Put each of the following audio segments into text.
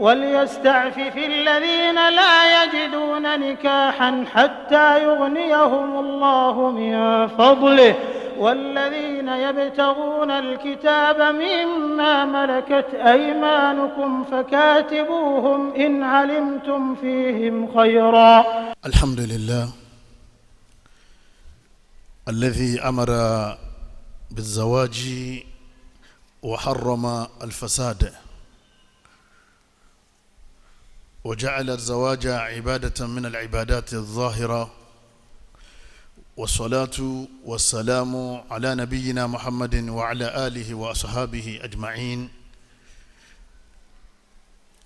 وليستعفف الذين لا يجدون نكاحا حتى يغنيهم الله من فضله والذين يبتغون الكتاب مما ملكت أيمانكم فكاتبوهم إن علمتم فيهم خيرا. الحمد لله الذي أمر بالزواج وحرم الفساد وجعل الزواج عبادة من العبادات الظاهرة والصلاة والسلام على نبينا محمد وعلى آله وأصحابه أجمعين.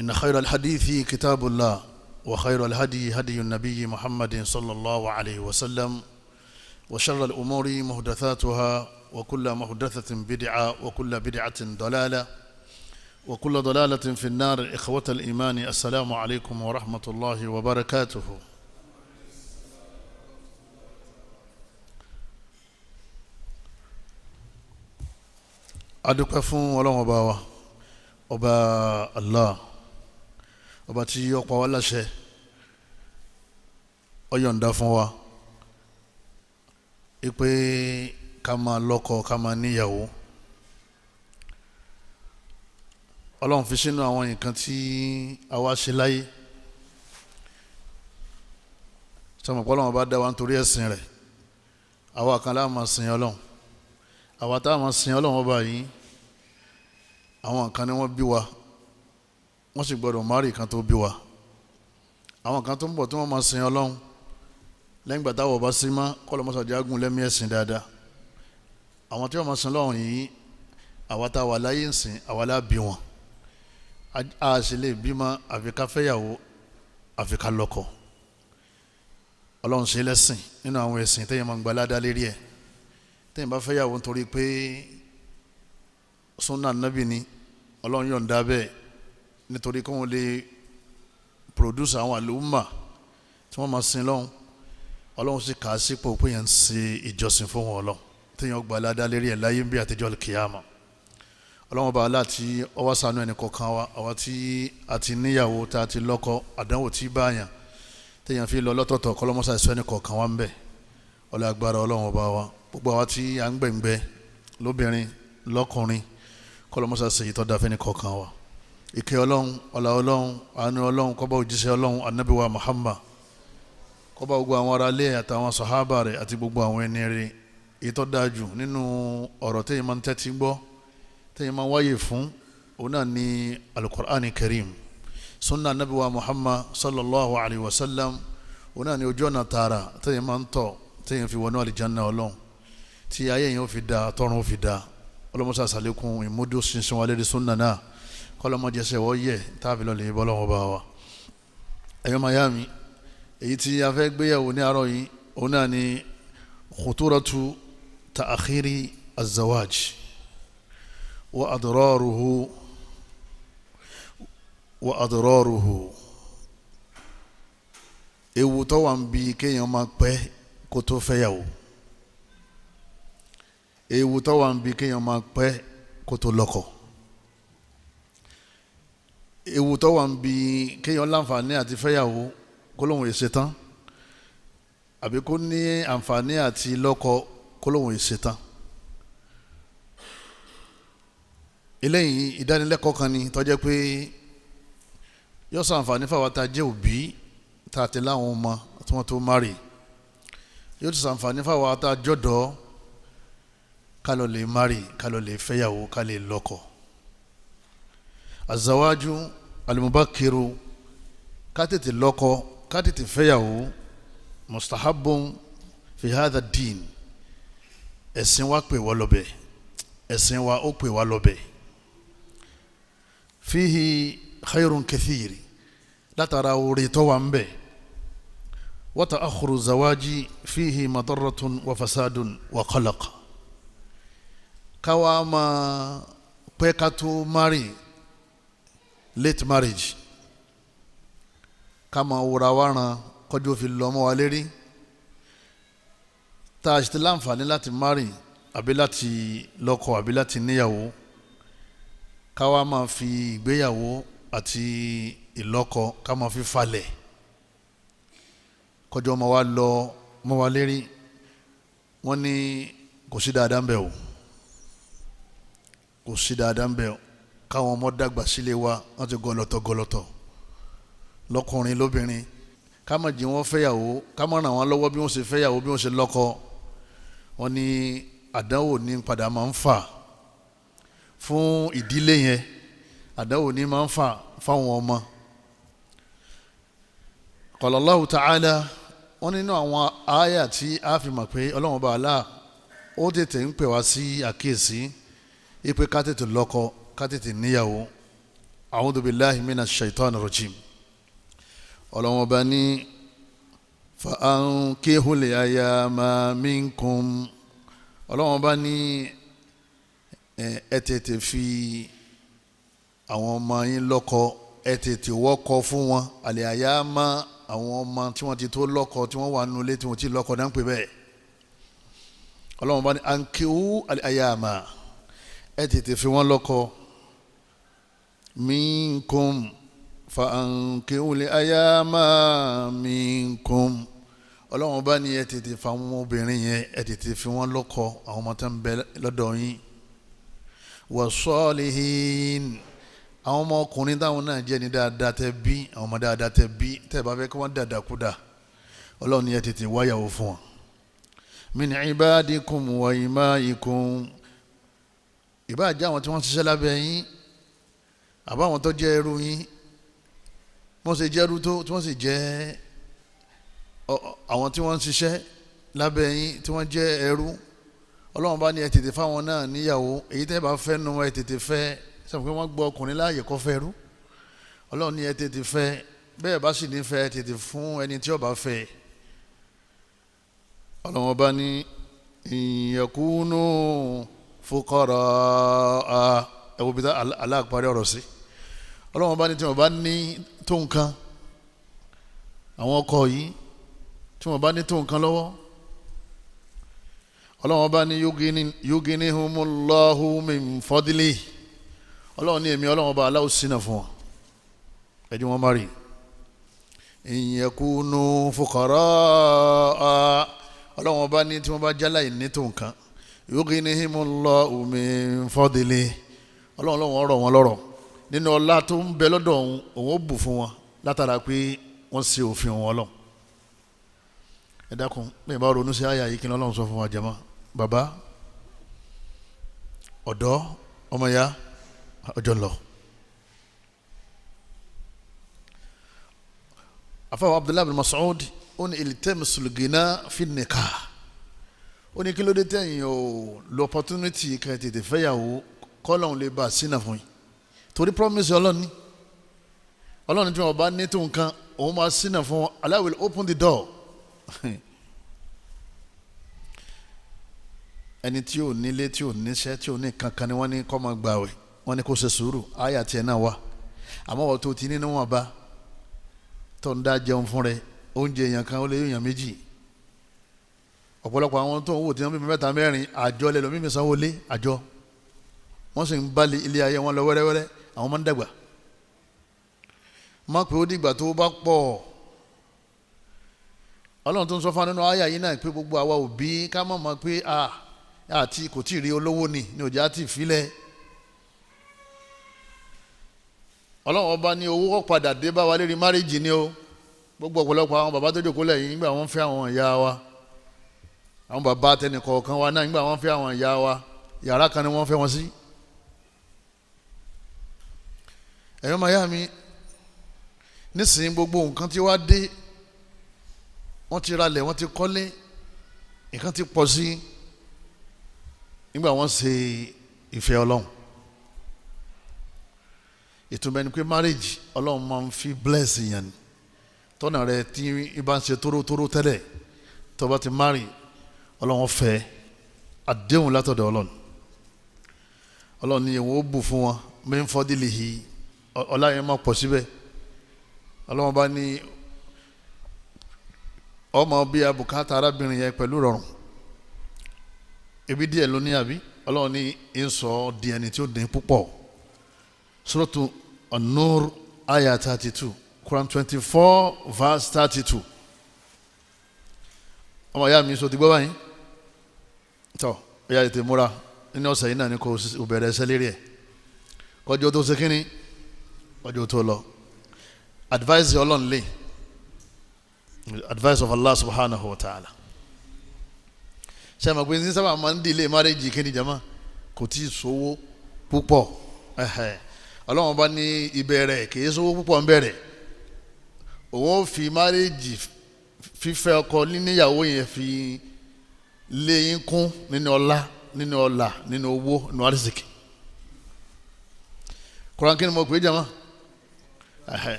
إن خير الحديث كتاب الله وخير الهدي هدي النبي محمد صلى الله عليه وسلم وشر الأمور محدثاتها وكل محدثة بدعة وكل بدعة ضلالة وكل ضلالة في النار. إخوة الإيمان السلام عليكم ورحمة الله وبركاته. adúpẹ́ fún Ọlọ́run ọba wa ọba Allah ọba tí ó pa wá láṣẹ ó yọ̀ǹda fún wa ipe ká máa lọ́kọ ká máa níyàwó. Ọlọ́run fi sínú àwọn nǹkan tí a wá ṣe láyé sọmọ pé Ọlọ́run bá dá wa nítorí ẹ̀sìn rẹ̀ àwa kan láà máa sìn Ọlọ́run àwa tá a máa sìn Ọlọ́run ọba yìí àwọn kan ni wọ́n bí wa wọ́n sì gbọ́dọ̀ márì kan tó bí wa àwọn kan tó ń bọ̀ tí wọ́n máa sìn Ọlọ́run lẹ́yìn ìgbà táwọn ọba sí mọ́ kọ́lọ́mọ́sàdì ágùn lẹ́mí ẹ̀sìn dáadáa àwọn tí wọ́n máa sìn Ọlọ́run yìí àwa tá a wà láyé ń sìn àwa lá bí wọn a sì lè bímọ àfi ká fẹ́yàwó àfi ká lọ́kọ. Ọlọ́run ṣe lẹ́sìn nínú àwọn ẹ̀sìn téèyàn máa ń gba ládàá lérí ẹ̀ téèyàn bá fẹ́yàwó nítorí pé sunna nabi ni Ọlọ́run yọ̀ǹda bẹ́ẹ̀ nítorí kí wọ́n lè produce àwọn àlùmọ̀ tí wọ́n máa sin lọ́hùn Ọlọ́run sì kà á sípò pé yẹn ń ṣe ìjọsìn fún wọn Ọlọ́run téèyàn gba ládàá lérí ẹ̀ láyé ń bí àtijọ́ kìyàmà. Ọlọ́run ọba aláàtí ọwọ́ ṣàánú ẹnì kọ̀ọ̀kan wa àwa tí a ti níyàwó tá a ti lọ́kọ àdánwò tí báyàn téèyàn fi lọ lọ́tọ̀ọ̀tọ̀ kọ́lọ́mọ́sá ìṣọ́ ẹnì kọ̀ọ̀kan wa ń bẹ̀ ọlọ́ agbára Ọlọ́run ọba wa gbogbo àwa tí à ń gbẹ̀ngbẹ́ lóbìnrin lọ́kùnrin kọ́lọ́mọ́sá ṣèyí tó dáa fẹ́ni kọ̀ọ̀kan wa. ìkẹ́ Ọlọ́run ọlá Ọlọ́run àánú Ọlọ́run kó bá òjíṣẹ́ Ọlọ́run Ànábì wa Muhammad kó bá gbogbo àwọn ará ilé àtàwọn sàhábà rẹ̀ àti gbogbo àwọn ẹni rẹ̀ èyí tó dáa jù nínú ọ̀rọ̀ téèyàn máa ń tẹ́tí gbọ́ téèyàn máa ń wáyè fún òun náà ní Al-Qur'ani Karim sunna Ànábì wa Muhammad sallallahu alayhi wa sallam òun náà ní ojú ọ̀nà tààrà téèyàn máa ń tọ̀ téèyàn fi wọnú àlìjánnà Ọlọ́run tí ayé yẹn ó fi da tọrùn ó fi da ọlọ́mọṣà sàlékún ìmúdó ṣinṣin wa lérí sunna náà kọ́lọ́mọjẹsẹ̀ wọ́n yẹ táàbí lọ́lẹ̀ yìí bọ́lọ́wọ́ bá wa. ẹ̀yọ́ mayami èyí tí a fẹ́ gbéyàwó ní àárọ̀ yìí òun náà ní khuturatu ta'akhiri az-zawaj wa adraruhu ewu tó wà ń bi kéèyàn máa pẹ́ kó tó fẹ́yàwó ewu tó wà ń bi kéèyàn máa pẹ́ kó tó lọ́kọ ewu tó wà ń bi kéèyàn láǹfààní àti fẹ́yàwó kó lóun èsè tán àbí kó ní àǹfààní àti lọ́kọ kó lóun èsè tán. eléyìí ìdánilẹ́kọ̀ọ́ kan ni tó jẹ́ pé yóò ṣàǹfààní fáwọn tá a jẹ́ òbí tá a ti láwọn ọmọ tí wọ́n tó márì yóò ti ṣàǹfààní fáwọn tá a jọ̀dọ̀ ká lọ lè márì ká lọ lè fẹ́yàwó ká lè lọ́kọ. azawaju alimubakiru ká tètè lọ́kọ ká tètè fẹ́yàwó mustahabun fi hadha din ẹ̀sìn wa pè wá lọ́bẹ̀ ẹ̀sìn wa ó pè wá lọ́bẹ̀ fihi khayrun kathiri látara orí tó wà ń bẹ̀ wa ta'akhuru zawaji fihi madarratun wa fasadun wa qalaq káwa máa pẹ́ ká tó marry late marriage ká máa wúra wá ran kọjú òfin lọ́mọ wa lérí tá a ṣe ti láǹfààní láti marry àbí láti lọ́kọ àbí láti níyàwó káwa máa fi ìgbéyàwó àti ìlọ́kọ ká máa fi falẹ̀ kọjọ́ ọmọ wa lọ mọ́ wa lérí wọ́n ní kò sí dáadáa ń bẹ o kò sí dáadáa ń bẹ o káwọn ọmọ dàgbà sílé wa wọ́n ti gọlọtọ̀ lọ́kùnrin lóbìnrin ká má jí wọ́n fẹ́yàwó ká má ràn wọ́n lọ́wọ́ bí wọ́n ṣe fẹ́yàwó bí wọ́n ṣe lọ́kọ wọ́n ní àdánwò ní padà máa ń fà fún ìdílé yẹn àdánwò ní máa ń fà fáwọn ọmọ. Qala Allahu ta'ala wọ́n nínú àwọn àyà tí a fi mọ̀ pé Ọlọ́run bá Allah ó tètè ń pè wá sí àkíyèsí ipe ká tètè lọ́kọ ká tètè níyàwó. A'udhu billahi minash shaitanir rajim. Ọlọ́run bá ní fa ankihul ayama minkum. Ọlọ́run bá ní ẹ tètè fi àwọn ọmọ yín lọ́kọ ẹ tètè wọ́kọ fún wọn àlè àyàmá àwọn ọmọ tí wọ́n ti tó lọ́kọ tí wọ́n wà nínú ilé tí wọ́n ti lọ́kọ náà ń pè bẹ́ẹ̀. Ọlọ́run bá ní ankihu àyàmá ẹ tètè fi wọ́n lọ́kọ minkum fa ankihu àyàmá minkum. Ọlọ́run bá ní ẹ tètè fa àwọn obìnrin yẹn ẹ tètè fi wọ́n lọ́kọ àwọn ọmọ tó ń bẹ lọ́dọ̀ yín wasalihin àwọn ọmọ ọkùnrin táwọn náà jẹ́ ní dáadáa tẹ́ bí àwọn ọmọ dáadáa tẹ́ bí tẹ́ bá fẹ́ kí wọ́n dáadáa kúdà Ọlọ́run ní ẹ tètè wáyàwó fún wọn. min ibadikum wa imaikum ìbá jẹ́ àwọn tí wọ́n ṣiṣẹ́ lábẹ́ yín àbáwọn tó jẹ́ ẹrú yín wọ́n sì jẹ́ ẹrú tó tí wọ́n sì jẹ́ àwọn tí wọ́n ń ṣiṣẹ́ lábẹ́ yín tí wọ́n jẹ́ ẹrú Ọlọ́run bá ní ẹ tètè fáwọn náà níyàwó èyí tẹ́ bá fẹ́ nu ẹ tètè fẹ́ sọ pé wọ́n gbọ́ ọkùnrin láàyè kọ́ fẹ́ rú Ọlọ́run ní ẹ tètè fẹ́ bẹ́ẹ̀ bá sì ní fẹ́ ẹ tètè fún ẹni tí ó bá fẹ́. Ọlọ́run bá ní yakunu fuqara ẹ wo bí tá aláàparí ọ̀rọ̀ sí Ọlọ́run bá ní tí wọ́n bá ní tó nǹkan àwọn ọkọ yìí tí wọ́n bá ní tó nǹkan lọ́wọ́ Ọlọ́run bá ní yuginihumullahu min fadli Ọlọ́run ní èmi Ọlọ́run bá aláwọ̀ sínà fún wọn ẹ̀dí wọn má rí ìyẹ̀kúnú fukara Ọlọ́run bá ní tí wọ́n bá jálá ìní tó nǹkan yuginihumullahu min fadli Ọlọ́run ọ̀rọ̀ wọn lọ́rọ̀ nínú ọlá tó ń bẹ lọ́dọ̀ òun ó bù fún wọn látara pé wọ́n ṣe òfin wọn Ọlọ́run. Ẹ dákun bẹ́ẹ̀ bá ronú sí àyà yìí kí Ọlọ́run sọ fún wa jàmá bàbá ọ̀dọ́ ọmọ ya ọjọ́ lọ. Afáwọn Abdullahi bin Mas'ud ó ní iltamisul ghina fi nikah ó ní kí ló dé tẹ̀yìn o lo opportunity kan tètè fẹ́yàwó kọ́lọ́hún lè bá a sínà fún yín torí promise Ọlọ́run tí wọ́n bá ní tó nǹkan òun máa sínà fún wọn Allah will open the door. Ẹni tí ò nílé tí ò níṣẹ́ tí ò ní kankan ni wọ́n ní kó máa gbààwẹ̀ wọ́n ní kó ṣe sùúrù àyà tiẹ̀ náà wà àmọ́ wọ́n tó ti nínú wọn bá tó ń dá jẹun fún rẹ oúnjẹ èèyàn kan ó lè yóò yàn méjì ọ̀pọ̀lọpọ̀ àwọn tó ń wò tí wọ́n bí mẹ́ta mẹ́rin àjọ lẹ́lọ́ mímí sanwó lé àjọ wọ́n sì ń bá ilé ayé wọn lọ wẹ́rẹ́wẹ́rẹ́ àwọn máa ń dàgbà má pé ó dìgbà tó bá pọ̀ Ọlọ́run tó ń sọ fún wa nínú àyà yìí náà pé gbogbo àwa òbí ká má mọ̀ pé àti kò tí ì rí olówó ni òjá ti filẹ̀ Ọlọ́run ọba ní owó padà dé bá wa lérí márìjì ni o gbogbo ọ̀pọ̀lọpọ̀ àwọn bàbá tó jókòó lẹ́yìn nígbà wọ́n fẹ́ àwọn ìyá wa àwọn bàbá tẹnìkọ̀ọ̀kan wa náà nígbà wọ́n fẹ́ àwọn ìyá wa yàrá kan ni wọ́n fẹ́ wọn sí. ẹ̀yọ́ màá yá mi nísìnyí gbogbo nǹkan tí wàá dé wọ́n ti ralẹ̀ wọ́n ti kọ́lé nǹkan ti pọ̀ sí nígbà wọ́n ṣe ìfẹ́ Ọlọ́run ìtumọ̀ ẹni pé marriage Ọlọ́run máa ń fi bless yẹn tọ́nà rẹ tí ibà ń ṣe tórótóró tẹ́lẹ̀ tó bá ti marry Ọlọ́run fẹ́ àdéhùn látọ̀dọ̀ Ọlọ́run ní ìwọ̀n ó bù fún wọn min fadlihi ọlá yẹn máa pọ̀ síbẹ̀ Ọlọ́run bá ní ọmọ bíi abùkátà arábìnrin yẹn pẹ̀lú rọrùn ebi díẹ̀ ló ní àbí Ọlọ́run ní ń sọ di ẹni tí ó dín púpọ̀ Suratu An-Nur ayah 32 Quran 24 verse 32 ọmọ ya mi so ti gbọ́ báyìí tọ́ ẹ̀yà ètè múra nínú ọ̀sẹ̀ yìí náà ni kò bẹ̀rẹ̀ ẹsẹ̀ lérí ẹ̀ kọjọ́ tó ṣe kínní kọjọ́ tó lọ advice ọlọ́run lè advice of Allah subhanahu wa ta'ala ṣe àmọ́ pé ní sábà máa ń dìlé marriage kí ni jama kò tí ì sówó púpọ̀ ọlọ́run bá ní ìbẹ̀rẹ̀ kì í sówó púpọ̀ ń bẹ̀rẹ̀ òun ó fi marriage fífẹ́ ọkọ níyàwó yẹn fi lé yín kún nínú ọlá nínú owó nínú arísìkì Quran kí ni mo pè é jama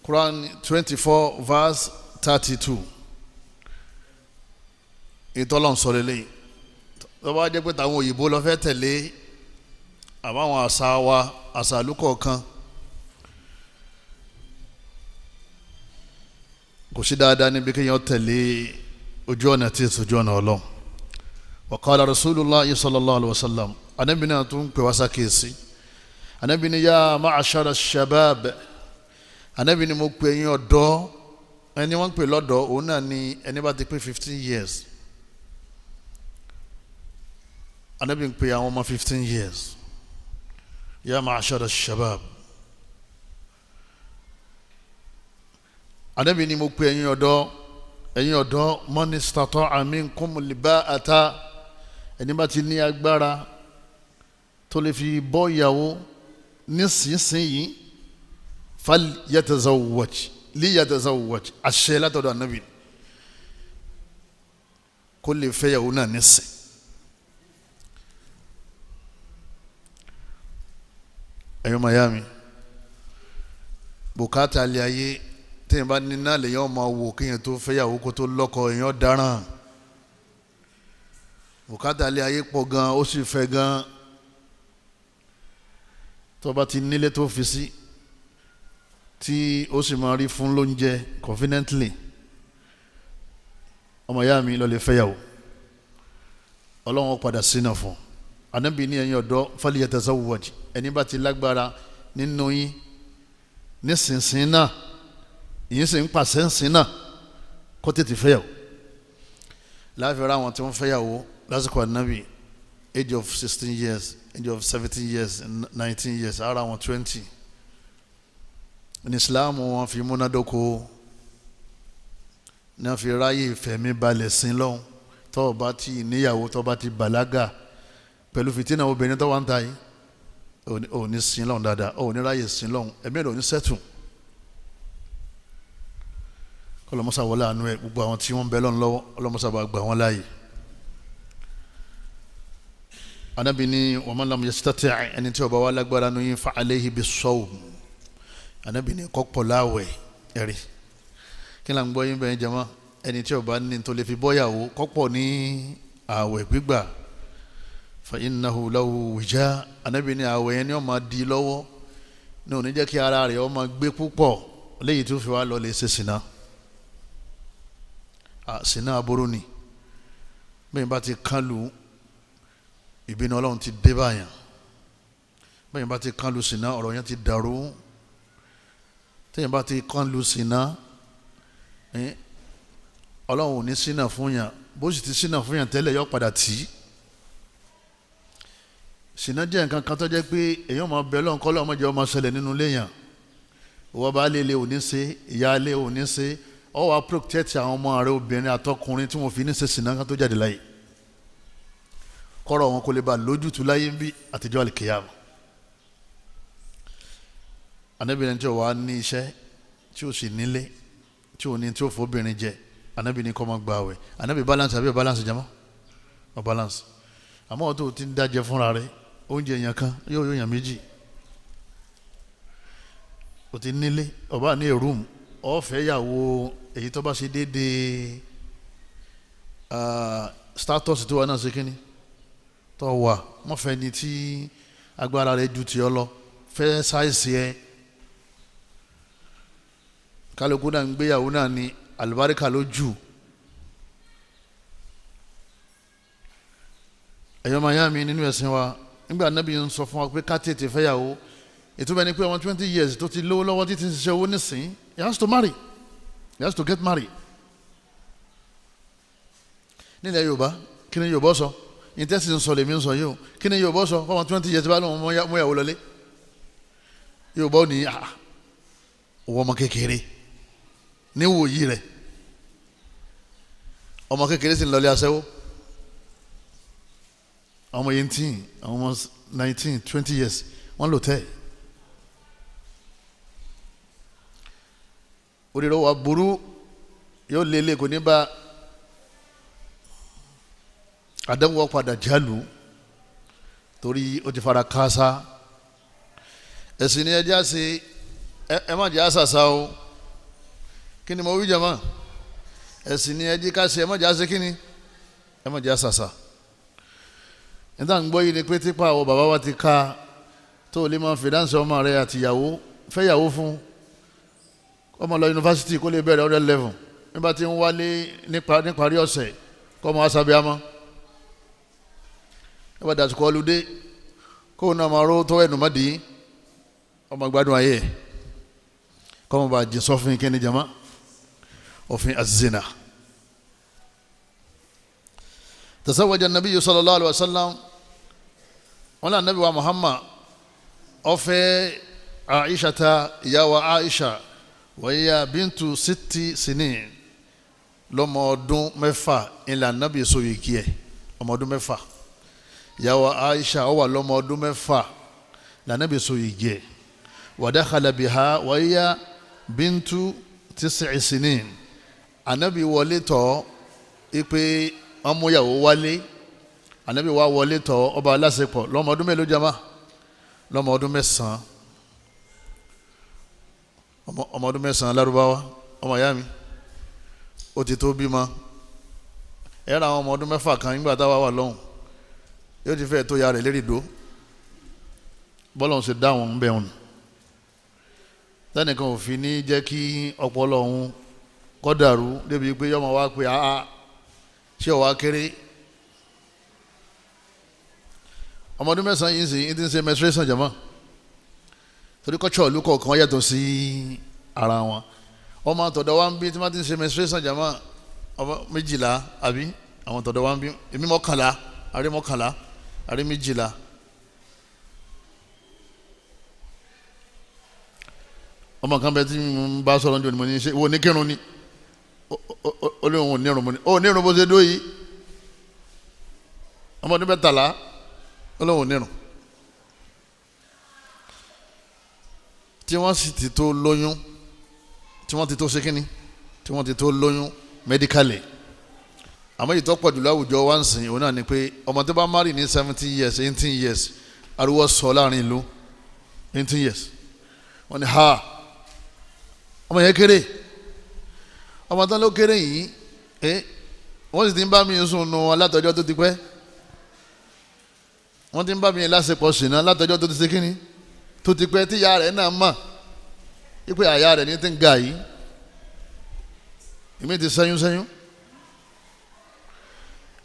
Quran 24 verse 32 ìtọ́lọ́n sọ lélẹ́yìn tó bá jẹ́ pé táwọn òyìnbó lọ fẹ́ tẹ̀lé àbáwọn àṣà wa àṣà àlùkọ̀ọ̀kan kò sí dáadáa níbi kéèyàn tẹ̀lé ojú ọ̀nà tí èso ojú ọ̀nà ọlọ́run wa qala rasulullah sallallahu alaihi wasallam Ànábì náà tún pè wá sákèésí Ànábì ní ya ma'ashara shabab Ànábì ní mo pè yín ọ̀dọ́ ẹni wọ́n pè lọ́dọ̀ òun náà ni ẹni bá ti pé 15 years Ànábì ń pè àwọn ọmọ 15 years ya ma'ashara shabab Ànábì ní mo pè ẹ̀yin ọ̀dọ́ man istata'a minkumul ba'ata ẹni bá ti ní agbára tó lè fi bọ́ ìyàwó nísinsìnyí falyatazawwaj liyatazawwaj àṣẹ látọ̀dọ̀ Ànábì kó lè fẹ́ ìyàwó náà nísìn ẹ̀yọ́ mayami bùkátà alẹ́ ayé téèyàn bá ní náà lèyàn máa wò kéèyàn tó fẹ́yàwó kó tó lọ́kọ èèyàn dáràn bùkátà alẹ́ ayé pọ̀ gan ó sì fẹ́ gan tó bá ti nílé tó fi sí tí ó sì máa rí fún lóúnjẹ confidently ọmọ ìyá mi lọ lè fẹ́yàwó ọlọ́run padà sínú fún Ànábì ní ẹ̀yin ọ̀dọ́ falyatazawwaj ẹni bá ti lágbára nínú yín nísinsìnyí náà ìyẹn sì ń pàṣẹ ńsìn náà kó tètè fẹ́yàwó láàfin ra àwọn tí wọ́n fẹ́yàwó lásìkò Ànábì age of 16 years age of 17 years 19 years ara wọn 20 ní Islam wọn fi múnádóko ní wọ́n fi ráyè ìfẹ̀mí balẹ̀ sí lọ́hùn tó bá ti níyàwó tó bá ti bàlágà pẹ̀lú fìtínà obìnrin tó wà ń ta yìí ò ní sin lọ́hùn dáadáa ò ní ráyè sin lọ́hùn ẹ̀mí ẹ̀ ò ní sẹ́tùn ọlọmọsá wọlé àánú ẹ gbogbo àwọn tí wọ́n bẹ lọ́n lọ́wọ́ ọlọmọsá bá gbà wọ́n láàyè Ànábì ní wa man lam yastati' ẹni tí ó bá wà lágbára ní fa alayhi bis-sawm Ànábì ní kọ́pọ̀ láwẹ̀ ẹ̀rí kí là ń gbọ́ yín bẹ́ẹ̀ jẹ́mọ́ ẹni tí ó bá ní tó lè fi bọ́yàwó kọ́pọ̀ ní àwẹ̀ gbígbà fa innahu lahu wija Ànábì ní àwẹ̀ yẹn ni ó máa di lọ́wọ́ ní ó ní jẹ́ kí ara rẹ̀ ó máa gbé púpọ̀ léyìí tó fi wá lọ lè ṣe sìná sìná aburú ni bẹ́ẹ̀ bá ti kán lu ìbínú Ọlọ́run ti dé báyàn bẹ́ẹ̀ bá ti kán lu sìná ọ̀rọ̀ yẹn ti dàrú tẹ́yìn bá ti kán lu sìná Ọlọ́run ò ní sínà fún yàn bó sì ti sínà fún yàn tẹ́lẹ̀ yọ padà tì í sìná jẹ́ nǹkan kan tó jẹ́ pé èèyàn máa bẹ Ọlọ́run kọ́ Ọlọ́run má jẹ́ ó máa ṣẹlẹ̀ nínú léyàn ìwọ bá lé ò ní ṣe ìyá lé ò ní ṣe ọ wá protect àwọn ọmọ rẹ obìnrin àtọkùnrin tí wọn fi ní ṣe sìná kan tó jáde láyé kọ́rọ̀ wọn kò lè bá lójútu láyé ń bí àtijọ́ àlìkèyàmù Ànábì ní tí ó wà ní iṣẹ́ tí ó sì nílé tí ó ní tí ó fobìnrin jẹ Ànábì ní kó máa gba àwẹ̀ Ànábì balance àbí balance jama ọ balance àmọ́ tó ti ń dájẹ fúnra rẹ oúnjẹ èèyàn kan yóò yàn méjì o ti nílé ọba ní room ọ̀fẹ́ yàwó èyí tó bá ṣe déédéé status tó wà náà ṣe kínní tó wà wọ́n fẹ́ ni tí agbára rẹ̀ ju ti ọ lọ fẹ́ sáìsì ẹ kálukú náà ń gbéyàwó náà ní àlùbáríkà ló jù ẹ̀yọ́ mayami nínú ẹ̀sìn wa nígbà Ànábì ń sọ fún wa pé ká tètè fẹ́yàwó ìtumọ̀ ni pé ọmọ 20 years tó ti lówó lọ́wọ́ títí ṣiṣẹ́ owó nísìn he has to marry, he has to get married. nílẹ̀ Yorùbá kí ni Yorùbá sọ ìtẹ́sí ń sọ lèmi ń sọ yìí o kí ni Yorùbá sọ ọmọ 20 years bá lóun mú ìyàwó lọlé Yorùbá ò ní owó ọmọ kékeré níwòyí rẹ̀ ọmọ kékeré sì ń lọlé aṣẹ́wó ọmọ 18 ọmọ 19 20 years wọ́n lò tẹ́ oríire wa burú yóò lélẹ̀ kò ní bá àdánwò padà jálù torí ó ti fara káásá ẹ̀sìn ni ẹjá sí ẹ má jẹ́ àṣàṣà o kí ni mo wí jẹ́ mọ́ ẹ̀sìn ni ẹjí ká ṣe ẹ má jẹ́ àṣẹ kí ni ẹ má jẹ́ àṣàṣà nígbà ń gbọ́ yìí ni pé tipa àwọn bàbá wa ti ká tó lè máa fìdáǹsì ọmọ rẹ àtìyàwó fẹ́yàwó fún ọmọ lọ yunifásitì kó lè bẹ̀rẹ̀ ọ̀rẹ́ level nígbà tí ń wálé níparí ọ̀sẹ̀ kọ́ ọmọ asábíàmọ́ nígbà dàsìkò ọlùdé kó náà máa ró tó ẹnu mọ́dì ọmọ gbádùn ayé ẹ̀ kọ́ ọmọ bá jìn sọ́fin kíni jama òfin azina. tasawaja an-nabiy sallallahu alaihi wasallam wọn lé anabi wa Muhammad ó fẹ́ Aishata ìyàwó Aisha wàyíyá bíntu 60 sinin lọ́mọ ọdún 6 ilẹ̀ anabi sọ̀rọ̀ ìkí ẹ̀ ọmọ ọdún 6 ìyàwó Aisha ó wà lọ́mọ ọdún 6 lànàbì sọ̀rọ̀ ìkí ẹ̀ wadakhala biha wàyíyá bíntu 9 sinin anabi wọlé tọ̀ ipe ọmọyàwó wálé anabi wá wọlé tọ̀ ọba aláṣepọ̀ lọ́mọ ọdún mélòó jama lọ́mọ ọdún 9 ọmọ ọdún 9 lárúbáwá ọmọ ìyá mi ó ti tó bímọ ẹ̀rọ àwọn ọmọ ọdún 6 kan nígbà táwa wà lọ́hùn yóò ti fẹ́ tó ya rẹ̀ lérí ìdó bọ́lọ̀ ń ṣe dá wọn bẹ́ẹ̀ wọn tẹ́nìkan ò fi ní jẹ́ kí ọpọlọ òun kó dàrú débi pé yọmọ wá pé ṣé ọwá kéré ọmọ ọdún 9 yìí sì ti ń ṣe menstruation jama torí kọ́tsọ̀ ìlú kọ̀ọ̀kan yàtọ̀ sí ara wọn ọmọ àtọ̀dọ̀ wa ń bí tí wọ́n ti ń ṣe menstruation jama ọmọ 12 àbí àwọn àtọ̀dọ̀ wa ń bí èmi 11 àrí 11 àrí 12 ọmọ kan bẹ tí mo bá sọ̀rọ̀ níjọ́ ni mo ní ṣe wo ní kírun ni ó lé òun ò ní irun mo ní ó ní irun bó ṣe dó yìí ọmọ ọdún 13 ó lé òun ò ní irun tí wọ́n sì ti tó lóyún tí wọ́n ti tó ṣe kínní tí wọ́n ti tó lóyún medically àmọ́ èyí tó pọ̀ jù láwùjọ wá ń sìn òun náà ni pé ọmọ tó bá marry ní 17 years 18 years ariwo sọ láàrin ìlú 18 years wọ́n ní ọmọ yẹn kéré ọmọ tán ló kéré yìí wọ́n sì ti ń bá mi sùn nù alátọ́jọ́ tó ti pẹ́ wọ́n ti ń bá mi lásìkò ṣìnà látọ́jọ́ tó ti ṣe kínní tó ti pẹ́ tí ìyá rẹ̀ náà mọ̀ wípé àyà rẹ̀ ní ti ń ga yìí èmi ti sẹ́yún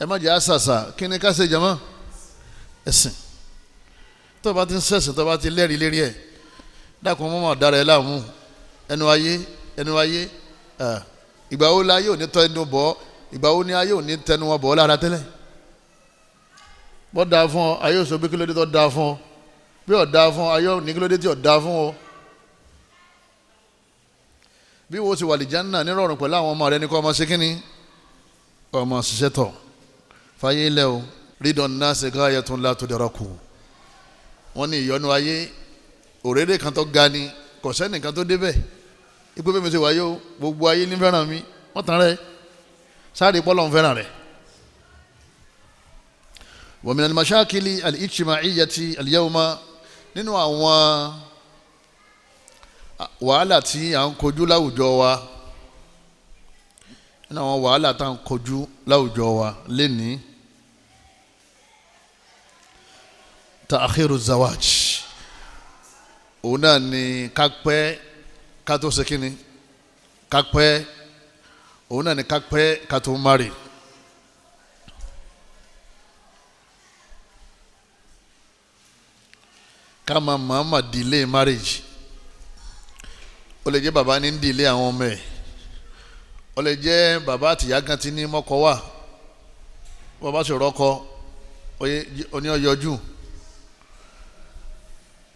ẹ má jẹ́ àṣàṣà kí ni ká ṣe jàmọ́ ẹ̀sìn tó bá ti ń ṣẹ̀sìn tó bá ti lẹ́rìí lérí ẹ̀ dákun mọ́ dára ẹ láàmú ẹnu ayé ìgbà wo la ayé ò ní tọ́ ẹnu bọ́ ìgbà wo ni ayé ò ní tẹnu wọn bọ́ lára tẹ́lẹ̀ bọ́ dáa fún ọ ayé ò sọ pé kí ló dé tó dáa fún ọ bí ọ̀ dáa fún ọ ayé ò ní kí ló dé tí ọ̀ dáa fún ọ bí wo ti wà lè jánà nírọ̀rùn pẹ̀lú àwọn ọmọ rẹ ní kọ́ ọmọ ṣe kínní ọmọ ṣiṣẹ́ tọ̀ fàyè ilẹ̀ o rídọ̀ náà ṣe gáyà tó ń la tó dára kù wọ́n ní ìyọnu ayé òrèrè kan tó ga ni kò sẹ́nìkan tó débẹ̀ ipò bẹ́ẹ̀ mi ṣe wáyé o gbogbo ayé ní fẹ́ràn mi wọ́n tán rẹ̀ sáré pọ́lọ́ ń fẹ́ràn rẹ̀. wa min al-mashakili al-ijtima'iyyati al-yawma nínú àwọn wàhálà tí à ń kojú láwùjọ wa nínú àwọn wàhálà tá à ń kojú láwùjọ wa lénìí ta'khiru zawaj òun náà ni ká pẹ́ ká tó ṣe kínní ká pẹ́ òun náà ni ká pẹ́ ká tó mari ká ká máa delay marriage. Ó lè jẹ́ bàbá ní delay àwọn ọmọ ẹ̀, ó lè jẹ́ bàbá àtìyá kan ti ní mọ́kọ wà, bàbá sọ̀rọ̀ ọkọ oní ọyọjú